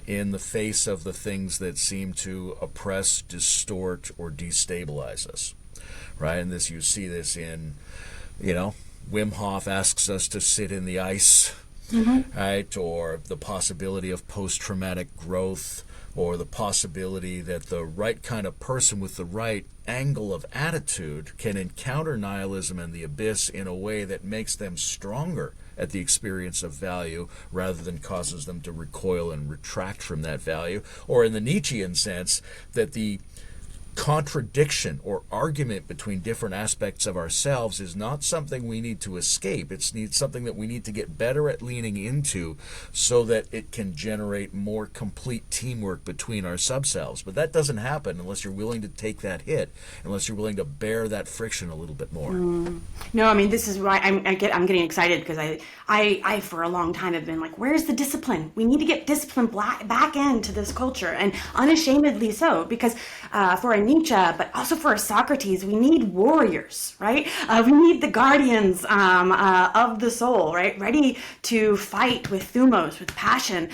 in the face of the things that seem to oppress, distort, or destabilize us, right? And this, you see this in, Wim Hof asks us to sit in the ice, right? Or the possibility of post-traumatic growth, or the possibility that the right kind of person with the right angle of attitude can encounter nihilism and the abyss in a way that makes them stronger at the experience of value rather than causes them to recoil and retract from that value. Or in the Nietzschean sense, that the contradiction or argument between different aspects of ourselves is not something we need to escape. It's something that we need to get better at leaning into so that it can generate more complete teamwork between our subselves. But that doesn't happen unless you're willing to take that hit, unless you're willing to bear that friction a little bit more. No, I mean, this is why I'm getting excited, because I for a long time have been like, where's the discipline? We need to get discipline back into this culture, and unashamedly so, because for a Nietzsche, but also for a Socrates, we need warriors, right? We need the guardians of the soul, right? Ready to fight with thumos, with passion,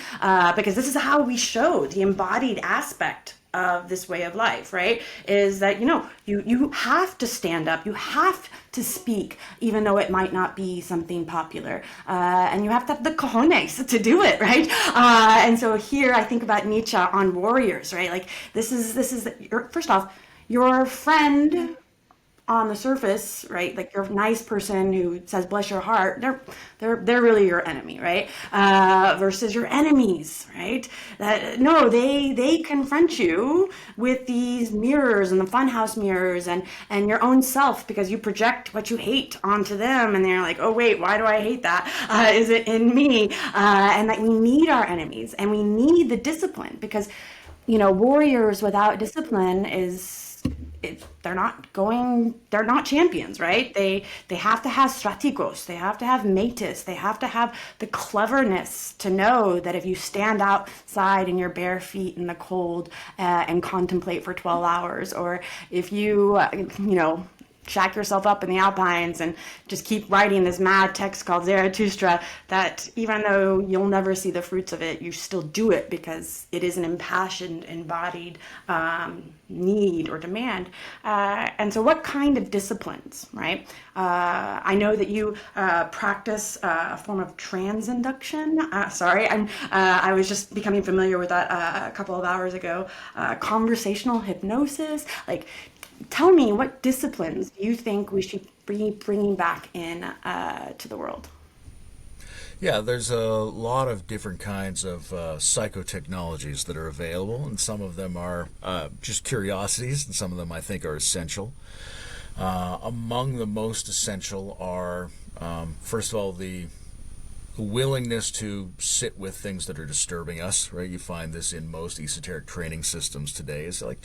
because this is how we show the embodied aspect of this way of life, right? Is that, you have to stand up, you have to speak, even though it might not be something popular, and you have to have the cojones to do it, right? And so here I think about Nietzsche on warriors, right? Like this is first off, your friend on the surface, right? Like your nice person who says bless your heart, they're really your enemy, right? Versus your enemies, right? No, they confront you with these mirrors and the funhouse mirrors and your own self, because you project what you hate onto them, and they're like, oh wait, why do I hate that? Is it in me? And that we need our enemies, and we need the discipline, because warriors without discipline they're not champions, right? They have to have strategos, they have to have metis, they have to have the cleverness to know that if you stand outside in your bare feet in the cold and contemplate for 12 hours, or if you shack yourself up in the Alpines and just keep writing this mad text called Zarathustra, that even though you'll never see the fruits of it, you still do it because it is an impassioned, embodied need or demand. And so what kind of disciplines, right? I know that you practice a form of transinduction. I was just becoming familiar with that a couple of hours ago. Conversational hypnosis, like, tell me, what disciplines do you think we should be bringing back in to the world? Yeah, there's a lot of different kinds of psychotechnologies that are available, and some of them are just curiosities, and some of them I think are essential. Among the most essential are, first of all, the willingness to sit with things that are disturbing us, right? You find this in most esoteric training systems today. It's like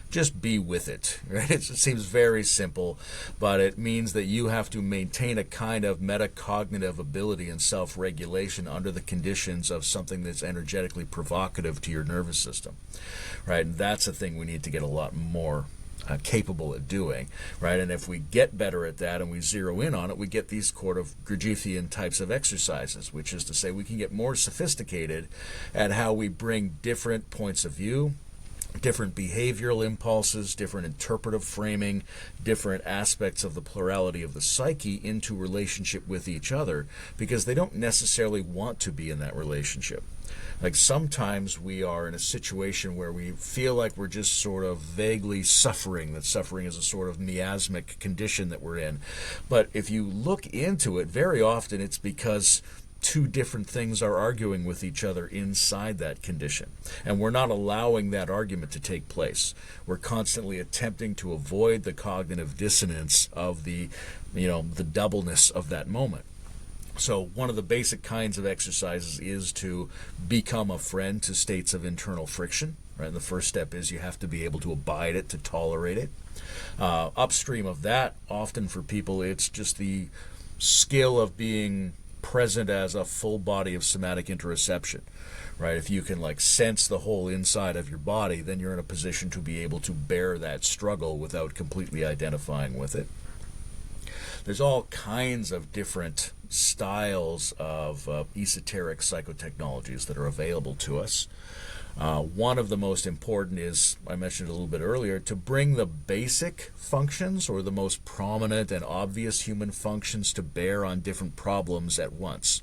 just be with it, right? It seems very simple, but it means that you have to maintain a kind of metacognitive ability and self-regulation under the conditions of something that's energetically provocative to your nervous system, right? And that's a thing we need to get a lot more capable at doing, right? And if we get better at that and we zero in on it, we get these sort of Gurdjieffian types of exercises, which is to say we can get more sophisticated at how we bring different points of view, different behavioral impulses, different interpretive framing, different aspects of the plurality of the psyche into relationship with each other, because they don't necessarily want to be in that relationship. Like sometimes we are in a situation where we feel like we're just sort of vaguely suffering, that suffering is a sort of miasmic condition that we're in. But if you look into it, very often it's because two different things are arguing with each other inside that condition. And we're not allowing that argument to take place. We're constantly attempting to avoid the cognitive dissonance of the doubleness of that moment. So one of the basic kinds of exercises is to become a friend to states of internal friction. Right? And the first step is you have to be able to abide it, to tolerate it. Upstream of that, often for people, it's just the skill of being present as a full body of somatic interoception. Right? If you can sense the whole inside of your body, then you're in a position to be able to bear that struggle without completely identifying with it. There's all kinds of different styles of esoteric psychotechnologies that are available to us. One of the most important is, I mentioned a little bit earlier, to bring the basic functions or the most prominent and obvious human functions to bear on different problems at once.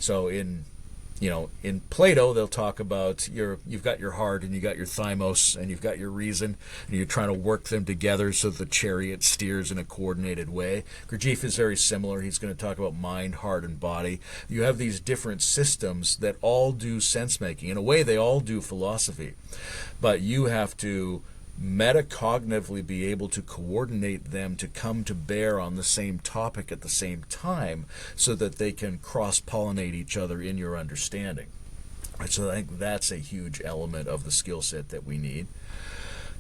So in in Plato, they'll talk about you've got your heart and you got your thymos and you've got your reason, and you're trying to work them together so the chariot steers in a coordinated way. Gurdjieff is very similar. He's going to talk about mind, heart, and body. You have these different systems that all do sense making. In a way, they all do philosophy, but you have to metacognitively be able to coordinate them to come to bear on the same topic at the same time so that they can cross-pollinate each other in your understanding. So I think that's a huge element of the skill set that we need.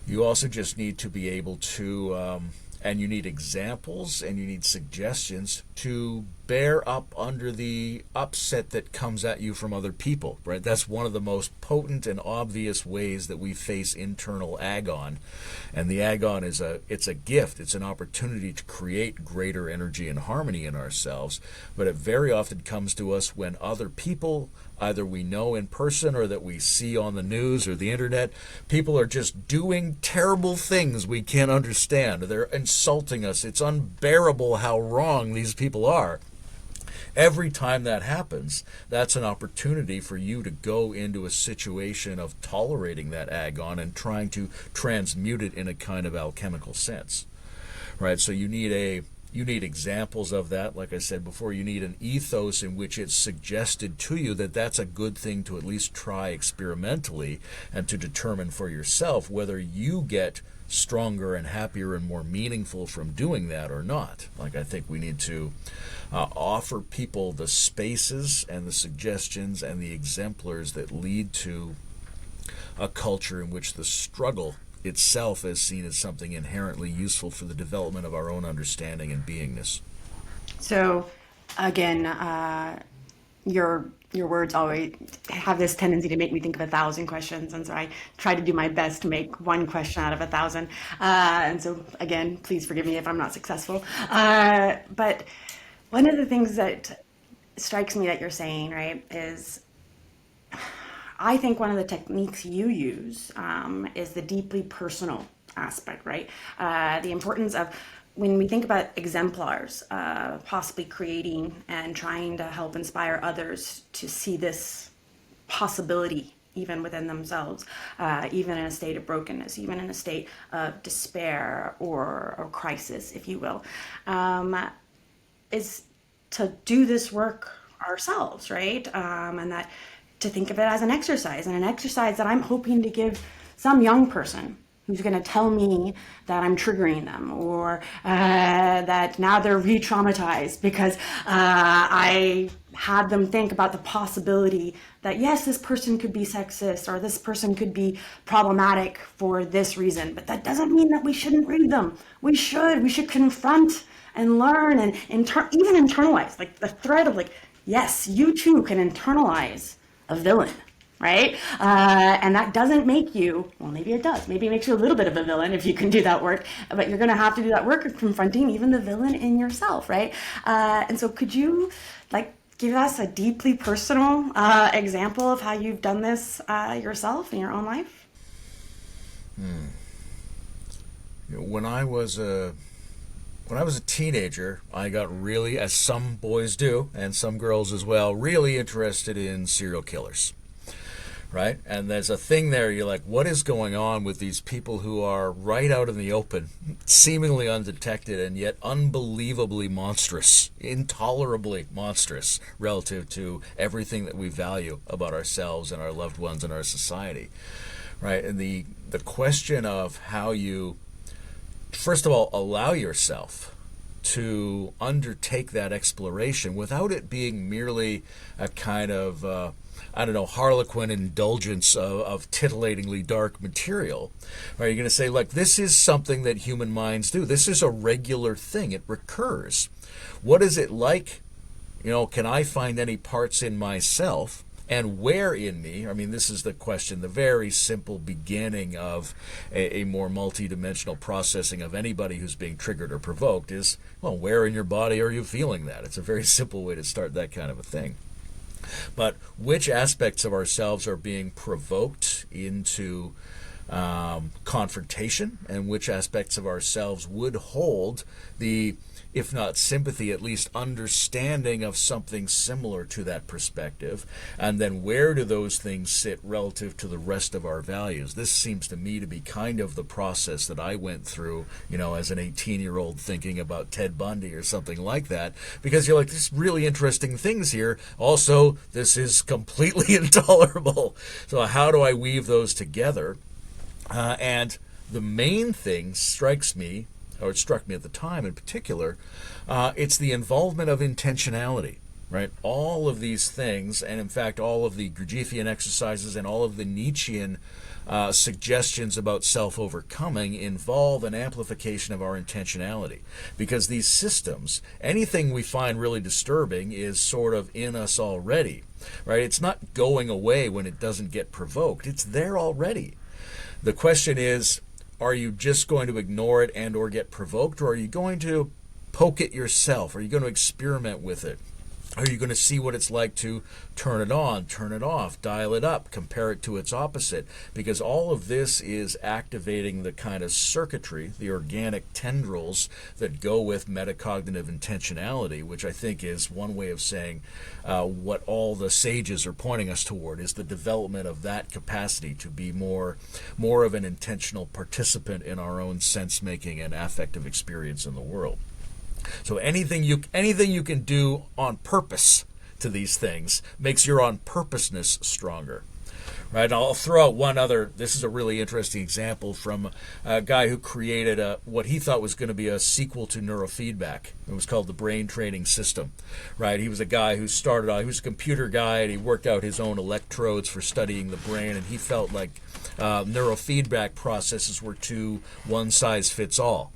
You also just need to be able to, and you need examples and you need suggestions to bear up under the upset that comes at you from other people, right? That's one of the most potent and obvious ways that we face internal agon. And the agon it's a gift. It's an opportunity to create greater energy and harmony in ourselves. But it very often comes to us when other people, either we know in person or that we see on the news or the internet, people are just doing terrible things we can't understand. They're insulting us. It's unbearable how wrong these people are. Every time that happens, that's an opportunity for you to go into a situation of tolerating that agon and trying to transmute it in a kind of alchemical sense, right? So you need examples of that. Like I said before, you need an ethos in which it's suggested to you that that's a good thing to at least try experimentally and to determine for yourself whether you get stronger and happier and more meaningful from doing that or not. Like, I think we need to offer people the spaces and the suggestions and the exemplars that lead to a culture in which the struggle itself is seen as something inherently useful for the development of our own understanding and beingness. So, again, your words always have this tendency to make me think of 1,000 questions, and so I try to do my best to make one question out of 1,000. And so, again, please forgive me if I'm not successful. But one of the things that strikes me that you're saying, right, is I think one of the techniques you use is the deeply personal aspect, right? The importance of, when we think about exemplars, possibly creating and trying to help inspire others to see this possibility even within themselves, even in a state of brokenness, even in a state of despair or crisis, if you will, is to do this work ourselves, right? And that to think of it as an exercise, and an exercise that I'm hoping to give some young person who's going to tell me that I'm triggering them, or that now they're re-traumatized because I had them think about the possibility that, yes, this person could be sexist or this person could be problematic for this reason, but that doesn't mean that we shouldn't read them. We should confront and learn and even internalize, like the thread of, like, yes, you too can internalize a villain, right? And that doesn't make you, well, maybe it does. Maybe it makes you a little bit of a villain if you can do that work, but you're going to have to do that work of confronting even the villain in yourself, right? And so could you, like, give us a deeply personal example of how you've done this yourself in your own life? When I was a teenager, I got really, as some boys do, and some girls as well, really interested in serial killers, right? And there's a thing there, you're like, what is going on with these people who are right out in the open, seemingly undetected, and yet unbelievably monstrous, intolerably monstrous, relative to everything that we value about ourselves and our loved ones and our society, right? And the question of how you, first of all, allow yourself to undertake that exploration without it being merely a kind of, harlequin indulgence of titillatingly dark material. Right? You're going to say, look, this is something that human minds do. This is a regular thing. It recurs. What is it like? Can I find any parts in myself? And where in me? I mean, this is the question, the very simple beginning of a more multidimensional processing of anybody who's being triggered or provoked is, well, where in your body are you feeling that? It's a very simple way to start that kind of a thing. But which aspects of ourselves are being provoked into confrontation, and which aspects of ourselves would hold the, if not sympathy, at least understanding of something similar to that perspective, and then where do those things sit relative to the rest of our values. This seems to me to be kind of the process that I went through, as an 18-year-old thinking about Ted Bundy or something like that, because you're like, there's really interesting things here. Also, this is completely intolerable. So how do I weave those together? And the main thing strikes me, or it struck me at the time in particular, it's the involvement of intentionality, right? All of these things, and in fact all of the Gurdjieffian exercises and all of the Nietzschean suggestions about self-overcoming involve an amplification of our intentionality. Because these systems, anything we find really disturbing is sort of in us already, right? It's not going away when it doesn't get provoked. It's there already. The question is, are you just going to ignore it and or get provoked, or are you going to poke it yourself? Are you going to experiment with it? Are you going to see what it's like to turn it on, turn it off, dial it up, compare it to its opposite? Because all of this is activating the kind of circuitry, the organic tendrils that go with metacognitive intentionality, which I think is one way of saying what all the sages are pointing us toward is the development of that capacity to be more of an intentional participant in our own sense-making and affective experience in the world. So anything you can do on purpose to these things makes your on purposeness stronger. Right? And I'll throw out one other. This is a really interesting example from a guy who created what he thought was going to be a sequel to neurofeedback. It was called the brain training system. Right? He was a guy who started out. He was a computer guy, and he worked out his own electrodes for studying the brain. And he felt like neurofeedback processes were too one size fits all.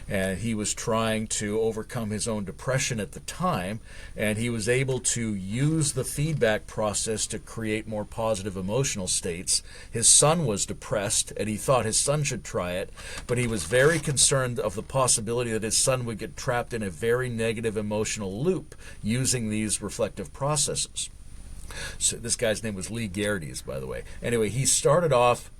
And he was trying to overcome his own depression at the time, and he was able to use the feedback process to create more positive emotional states. His son was depressed, and he thought his son should try it, but he was very concerned of the possibility that his son would get trapped in a very negative emotional loop using these reflective processes. So this guy's name was Lee Gerdes, by the way. Anyway, he started off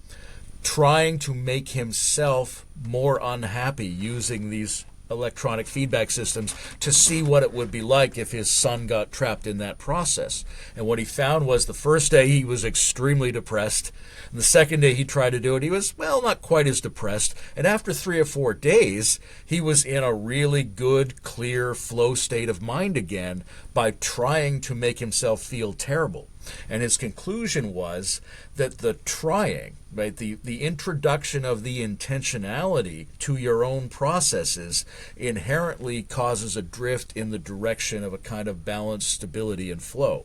trying to make himself more unhappy using these electronic feedback systems to see what it would be like if his son got trapped in that process. And what he found was the first day he was extremely depressed. And the second day he tried to do it, he was, well, not quite as depressed. And after 3 or 4 days, he was in a really good, clear flow state of mind again by trying to make himself feel terrible. And his conclusion was that the trying, right, the introduction of the intentionality to your own processes inherently causes a drift in the direction of a kind of balanced stability and flow.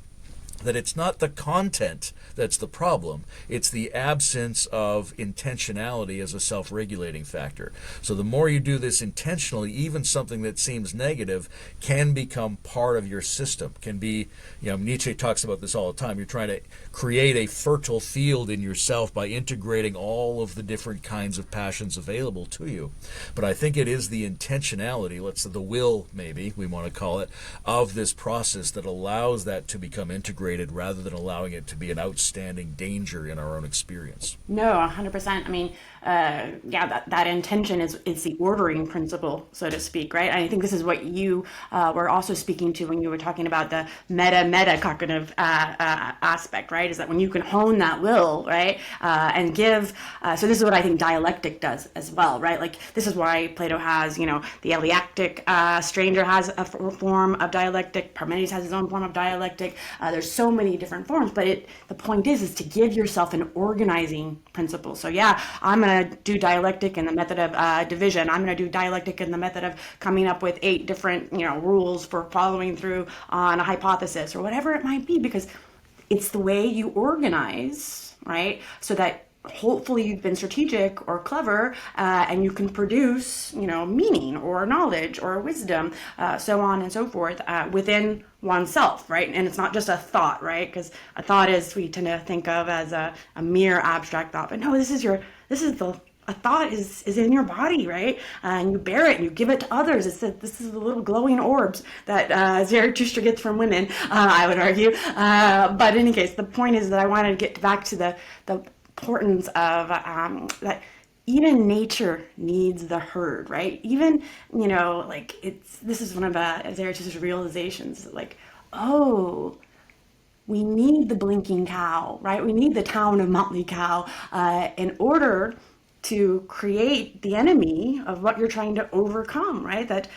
That it's not the content that's the problem, it's the absence of intentionality as a self-regulating factor. So the more you do this intentionally, even something that seems negative can become part of your system, can be, Nietzsche talks about this all the time. You're trying to create a fertile field in yourself by integrating all of the different kinds of passions available to you. But I think it is the intentionality, let's say the will, maybe we want to call it, of this process that allows that to become integrated rather than allowing it to be an outstanding danger in our own experience. No, 100%. I mean, that intention is the ordering principle, so to speak, right? I think this is what you were also speaking to when you were talking about the meta cognitive aspect, right? Is that when you can hone that will, right, and give. So this is what I think dialectic does as well, right? Like this is why Plato has, the Eleactic stranger has a form of dialectic. Parmenides has his own form of dialectic. There's so many different forms, but the point is to give yourself an organizing principle. So yeah, I'm going to do dialectic in the method of division. I'm going to do dialectic in the method of coming up with 8 different, rules for following through on a hypothesis or whatever it might be, because it's the way you organize, right? So that hopefully you've been strategic or clever, and you can produce, meaning or knowledge or wisdom, so on and so forth, within oneself, right? And it's not just a thought, right? Because a thought we tend to think of as a mere abstract thought, but no, a thought is in your body, right? And you bear it and you give it to others. This is the little glowing orbs that Zarathustra gets from women, I would argue. But in any case, the point is that I wanted to get back to the importance of that even nature needs the herd, right? Even, like this is one of Zarathustra's realizations, like, oh, we need the blinking cow, right? We need the town of Motley Cow in order to create the enemy of what you're trying to overcome, right? That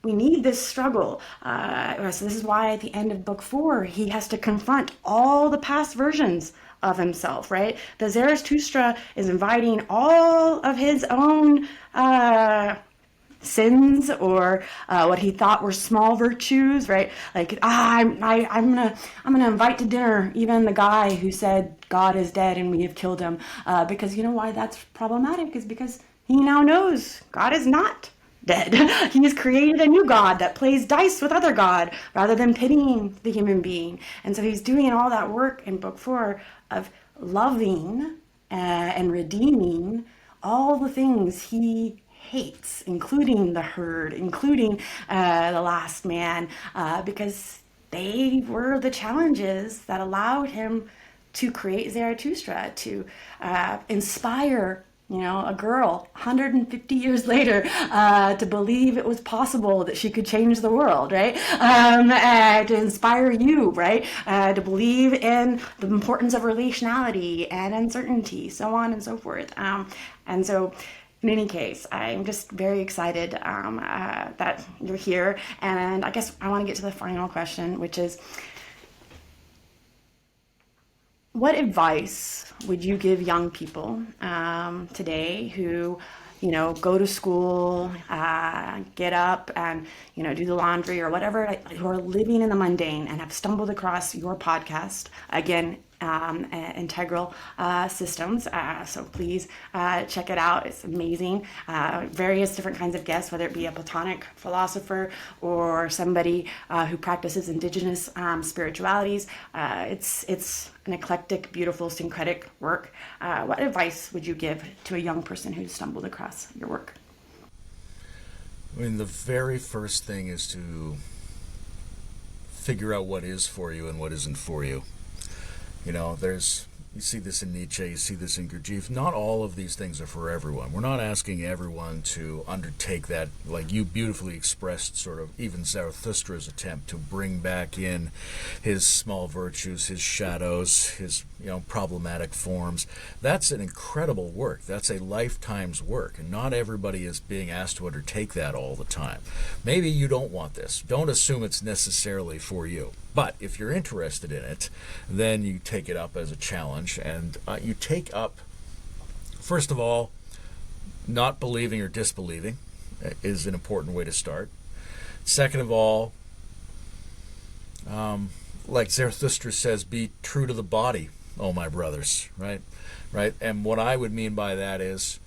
we need this struggle. So this is why at the end of book 4, he has to confront all the past versions of himself, right? The Zarathustra is inviting all of his own sins or what he thought were small virtues, right? Like, I'm gonna invite to dinner even the guy who said God is dead and we have killed him, because you know why that's problematic is because he now knows God is not dead. He has created a new God that plays dice with other God rather than pitying the human being. And so he's doing all that work in book 4 of loving and redeeming all the things he hates, including the herd, including the last man, because they were the challenges that allowed him to create Zarathustra, to inspire a girl 150 years later to believe it was possible that she could change the world, right? To inspire you, right? To believe in the importance of relationality and uncertainty, so on and so forth. And so, in any case, I'm just very excited that you're here. And I guess I want to get to the final question, which is, what advice would you give young people today who, go to school, get up and, do the laundry or whatever, who are living in the mundane and have stumbled across your podcast, again, Integral Systems. So please check it out. It's amazing. Various different kinds of guests, whether it be a Platonic philosopher or somebody who practices indigenous spiritualities. It's an eclectic, beautiful, syncretic work. What advice would you give to a young person who stumbled across your work? I mean, the very first thing is to figure out what is for you and what isn't for you. You see this in Nietzsche, you see this in Gurdjieff. Not all of these things are for everyone. We're not asking everyone to undertake that, like you beautifully expressed, sort of even Zarathustra's attempt to bring back in his small virtues, his shadows, his problematic forms. That's an incredible work. That's a lifetime's work, and not everybody is being asked to undertake that all the time. Maybe you don't want this. Don't assume it's necessarily for you. But if you're interested in it, then you take it up as a challenge, and you take up, first of all, not believing or disbelieving is an important way to start. Second of all, like Zarathustra says, be true to the body, oh my brothers, right? And what I would mean by that is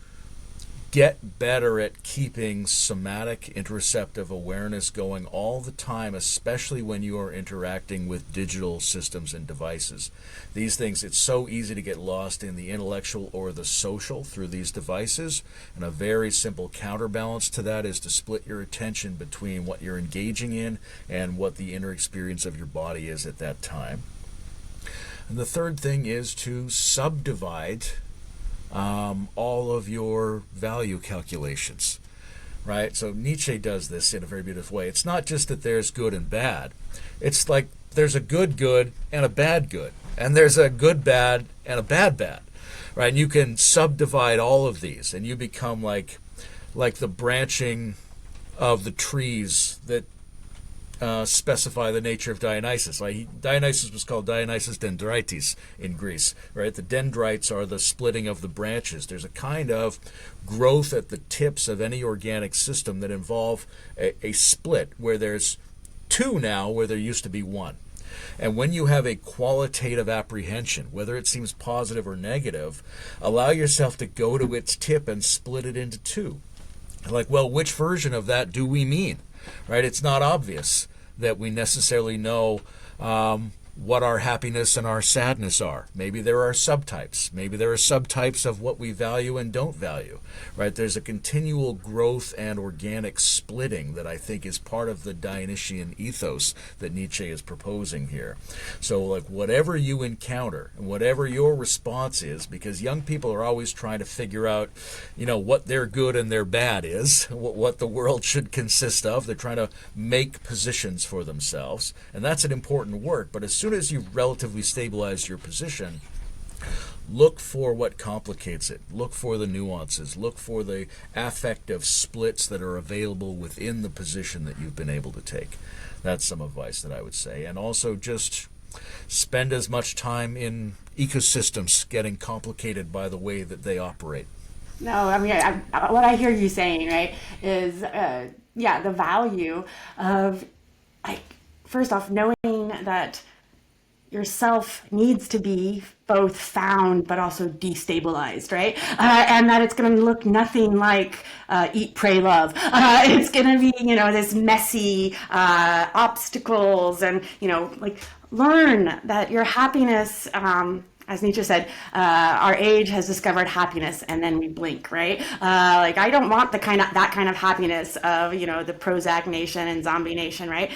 get better at keeping somatic interoceptive awareness going all the time, especially when you are interacting with digital systems and devices. These things, it's so easy to get lost in the intellectual or the social through these devices, and a very simple counterbalance to that is to split your attention between what you're engaging in and what the inner experience of your body is at that time. And the third thing is to subdivide all of your value calculations, right? So Nietzsche does this in a very beautiful way. It's not just that there's good and bad. It's like there's a good and a bad good, and there's a good bad and a bad bad, right? And you can subdivide all of these, and you become like the branching of the trees that specify the nature of Dionysus. Dionysus was called Dionysus dendrites in Greece, right? The dendrites are the splitting of the branches. There's a kind of growth at the tips of any organic system that involve a split where there's two now where there used to be one. And when you have a qualitative apprehension, whether it seems positive or negative, allow yourself to go to its tip and split it into two. Like, well, which version of that do we mean? Right? It's not obvious that we necessarily know what our happiness and our sadness are. Maybe there are subtypes. Maybe there are subtypes of what we value and don't value, right? There's a continual growth and organic splitting that I think is part of the Dionysian ethos that Nietzsche is proposing here. So, like, whatever you encounter and whatever your response is, because young people are always trying to figure out, what their good and their bad is, what the world should consist of. They're trying to make positions for themselves, and that's an important work. But as soon as you've relatively stabilized your position, look for what complicates it. Look for the nuances. Look for the affective splits that are available within the position that you've been able to take. That's some advice that I would say. And also just spend as much time in ecosystems getting complicated by the way that they operate. No, I mean, what I hear you saying, right, is, the value of, like, first off, knowing that yourself needs to be both found but also destabilized, right? And that it's going to look nothing like eat, pray, love. It's going to be, this messy obstacles and, like, learn that your happiness, as Nietzsche said, our age has discovered happiness, and then we blink, right? Like, I don't want that kind of happiness of, the Prozac nation and zombie nation, right?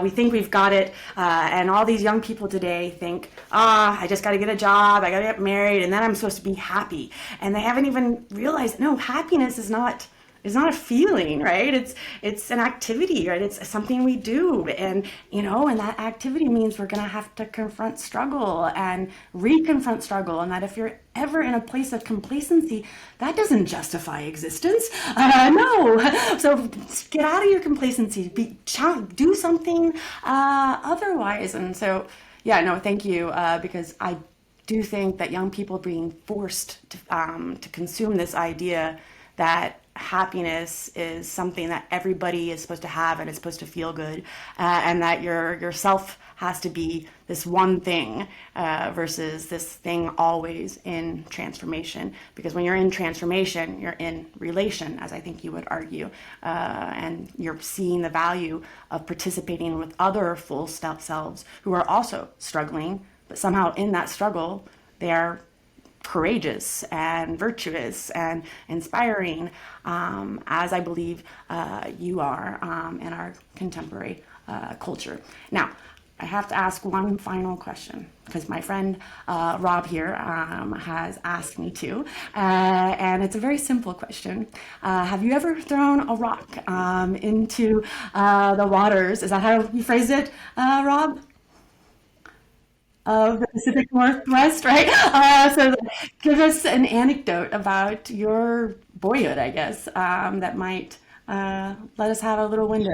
We think we've got it, and all these young people today think, I just got to get a job, I got to get married, and then I'm supposed to be happy. And they haven't even realized, no, happiness is not a feeling, right? It's an activity, right? It's something we do. And, and that activity means we're going to have to confront struggle and reconfront struggle. And that if you're ever in a place of complacency, that doesn't justify existence. No. So get out of your complacency, do something otherwise. And so, thank you, because I do think that young people are being forced to consume this idea that happiness is something that everybody is supposed to have and it's supposed to feel good, and that yourself has to be this one thing versus this thing always in transformation. Because when you're in transformation, you're in relation, as I think you would argue, and you're seeing the value of participating with other full selves who are also struggling, but somehow in that struggle, they are courageous and virtuous and inspiring, as I believe you are in our contemporary culture. Now, I have to ask one final question because my friend Rob here has asked me to, and it's a very simple question. Have you ever thrown a rock into the waters? Is that how you phrased it, Rob? Of the Pacific Northwest, right? So give us an anecdote about your boyhood, I guess, that might let us have a little window.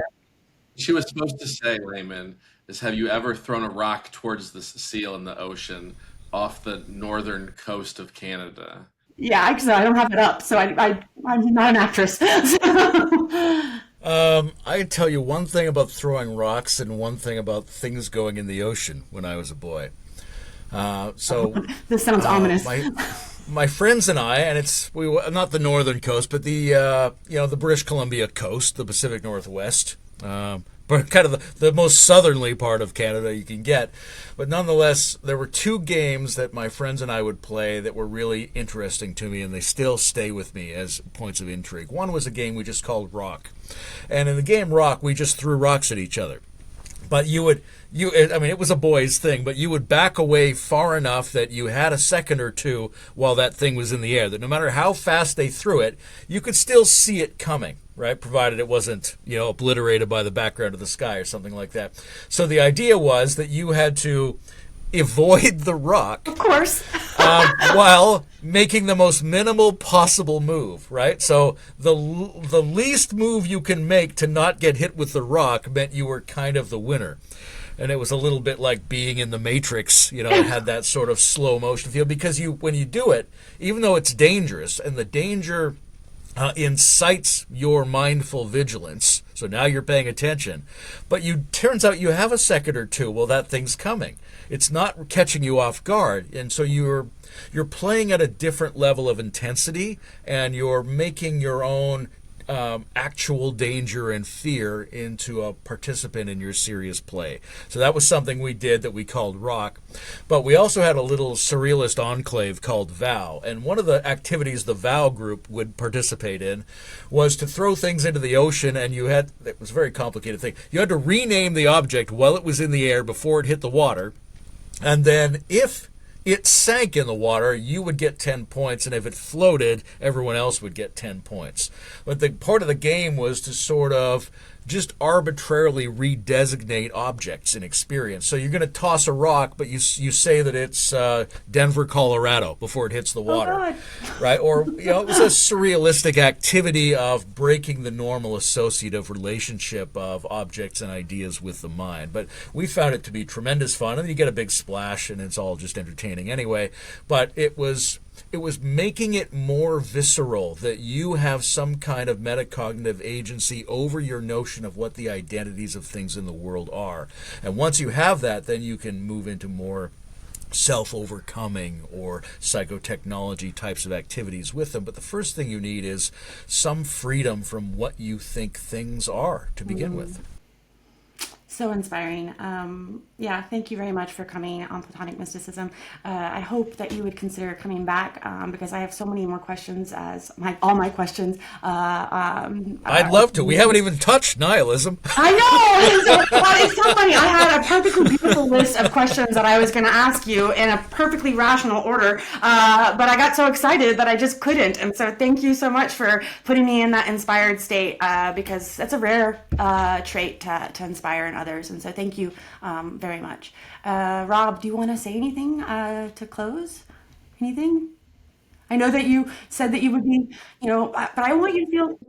She was supposed to say, Layman, is have you ever thrown a rock towards the seal in the ocean off the northern coast of Canada? Yeah, actually, I don't have it up, so I'm not an actress. I can tell you one thing about throwing rocks and one thing about things going in the ocean when I was a boy. This sounds ominous. My friends and I, and we were not the northern coast, but the British Columbia coast, the Pacific Northwest, but kind of the most southerly part of Canada you can get. But nonetheless, there were two games that my friends and I would play that were really interesting to me, and they still stay with me as points of intrigue. One was a game we just called Rock, and in the game Rock, we just threw rocks at each other. But it was a boys' thing, but you would back away far enough that you had a second or two while that thing was in the air, that no matter how fast they threw it, you could still see it coming, right? Provided it wasn't, obliterated by the background of the sky or something like that. So the idea was that you had to avoid the rock, Of course. while making the most minimal possible move, right? So the least move you can make to not get hit with the rock meant you were kind of the winner. And it was a little bit like being in the Matrix, it had that sort of slow motion feel, because when you do it, even though it's dangerous, and the danger incites your mindful vigilance, so now you're paying attention, but turns out you have a second or two while that thing's coming. It's not catching you off guard, and so you're playing at a different level of intensity, and you're making your own actual danger and fear into a participant in your serious play. So that was something we did that we called Rock. But we also had a little surrealist enclave called Vow. And one of the activities the Vow group would participate in was to throw things into the ocean, and it was a very complicated thing. You had to rename the object while it was in the air before it hit the water. And then if it sank in the water, you would get 10 points, and if it floated, everyone else would get 10 points. But the part of the game was to sort of just arbitrarily redesignate objects in experience. So you're going to toss a rock, but you say that it's Denver, Colorado before it hits the water, right? Or it was a surrealistic activity of breaking the normal associative relationship of objects and ideas with the mind. But we found it to be tremendous fun, and you get a big splash, and it's all just entertaining anyway. But it was making it more visceral, that you have some kind of metacognitive agency over your notion of what the identities of things in the world are. And once you have that, then you can move into more self-overcoming or psychotechnology types of activities with them. But the first thing you need is some freedom from what you think things are to begin with. So inspiring. Yeah, thank you very much for coming on Platonic Mysticism. I hope that you would consider coming back because I have so many more questions all my questions. I'd love to. We haven't even touched nihilism. I know! It's so funny. I had a perfectly beautiful list of questions that I was going to ask you in a perfectly rational order, but I got so excited that I just couldn't. And so thank you so much for putting me in that inspired state because that's a rare trait to inspire in others. And so thank you very much. Rob, do you want to say anything to close? Anything? I know that you said that you would be, but I want you to feel.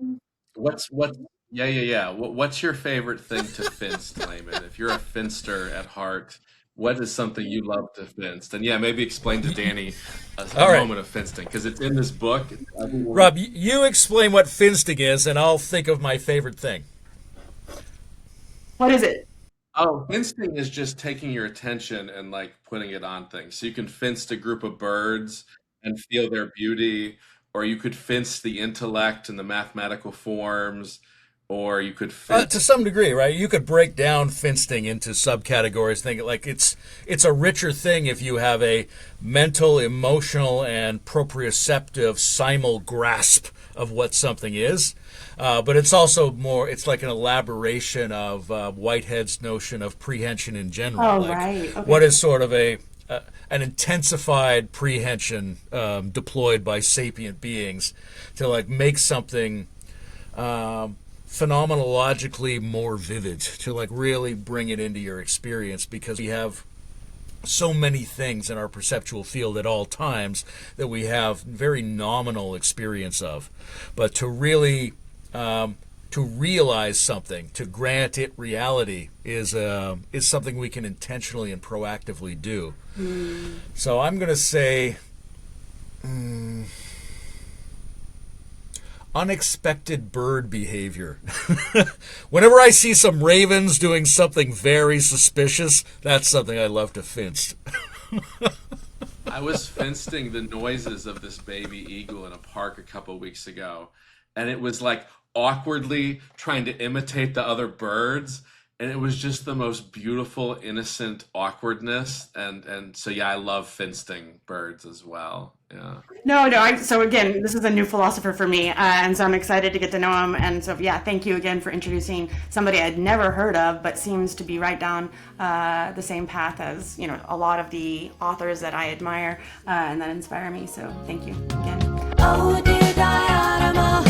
What? Yeah. What's your favorite thing to finst, Layman? If you're a finster at heart, what is something you love to finst? And yeah, maybe explain to Danny a moment of finsting, because it's in this book. Rob, you explain what finsting is, and I'll think of my favorite thing. What is it? Oh, finsting is just taking your attention and like putting it on things. So you can finst a group of birds and feel their beauty, or you could finst the intellect and the mathematical forms, or you could to some degree, right? You could break down finsting into subcategories. Think like it's a richer thing if you have a mental, emotional, and proprioceptive simul grasp of what something is. But it's also it's like an elaboration of Whitehead's notion of prehension in general. Oh, like right. Okay. What is sort of an intensified prehension deployed by sapient beings to like make something phenomenologically more vivid, to like really bring it into your experience, because we have so many things in our perceptual field at all times that we have very nominal experience of. But to really to realize something, to grant it reality, is something we can intentionally and proactively do. So I'm going to say unexpected bird behavior. Whenever I see some ravens doing something very suspicious, that's something I love to finst. I was finsting the noises of this baby eagle in a park a couple weeks ago, and it was like awkwardly trying to imitate the other birds, and it was just the most beautiful, innocent awkwardness. And so yeah, I love finsting birds as well. Yeah. No. So again, this is a new philosopher for me, and so I'm excited to get to know him. And so yeah, thank you again for introducing somebody I'd never heard of, but seems to be right down the same path as a lot of the authors that I admire and that inspire me. So thank you again. Oh dear diorama,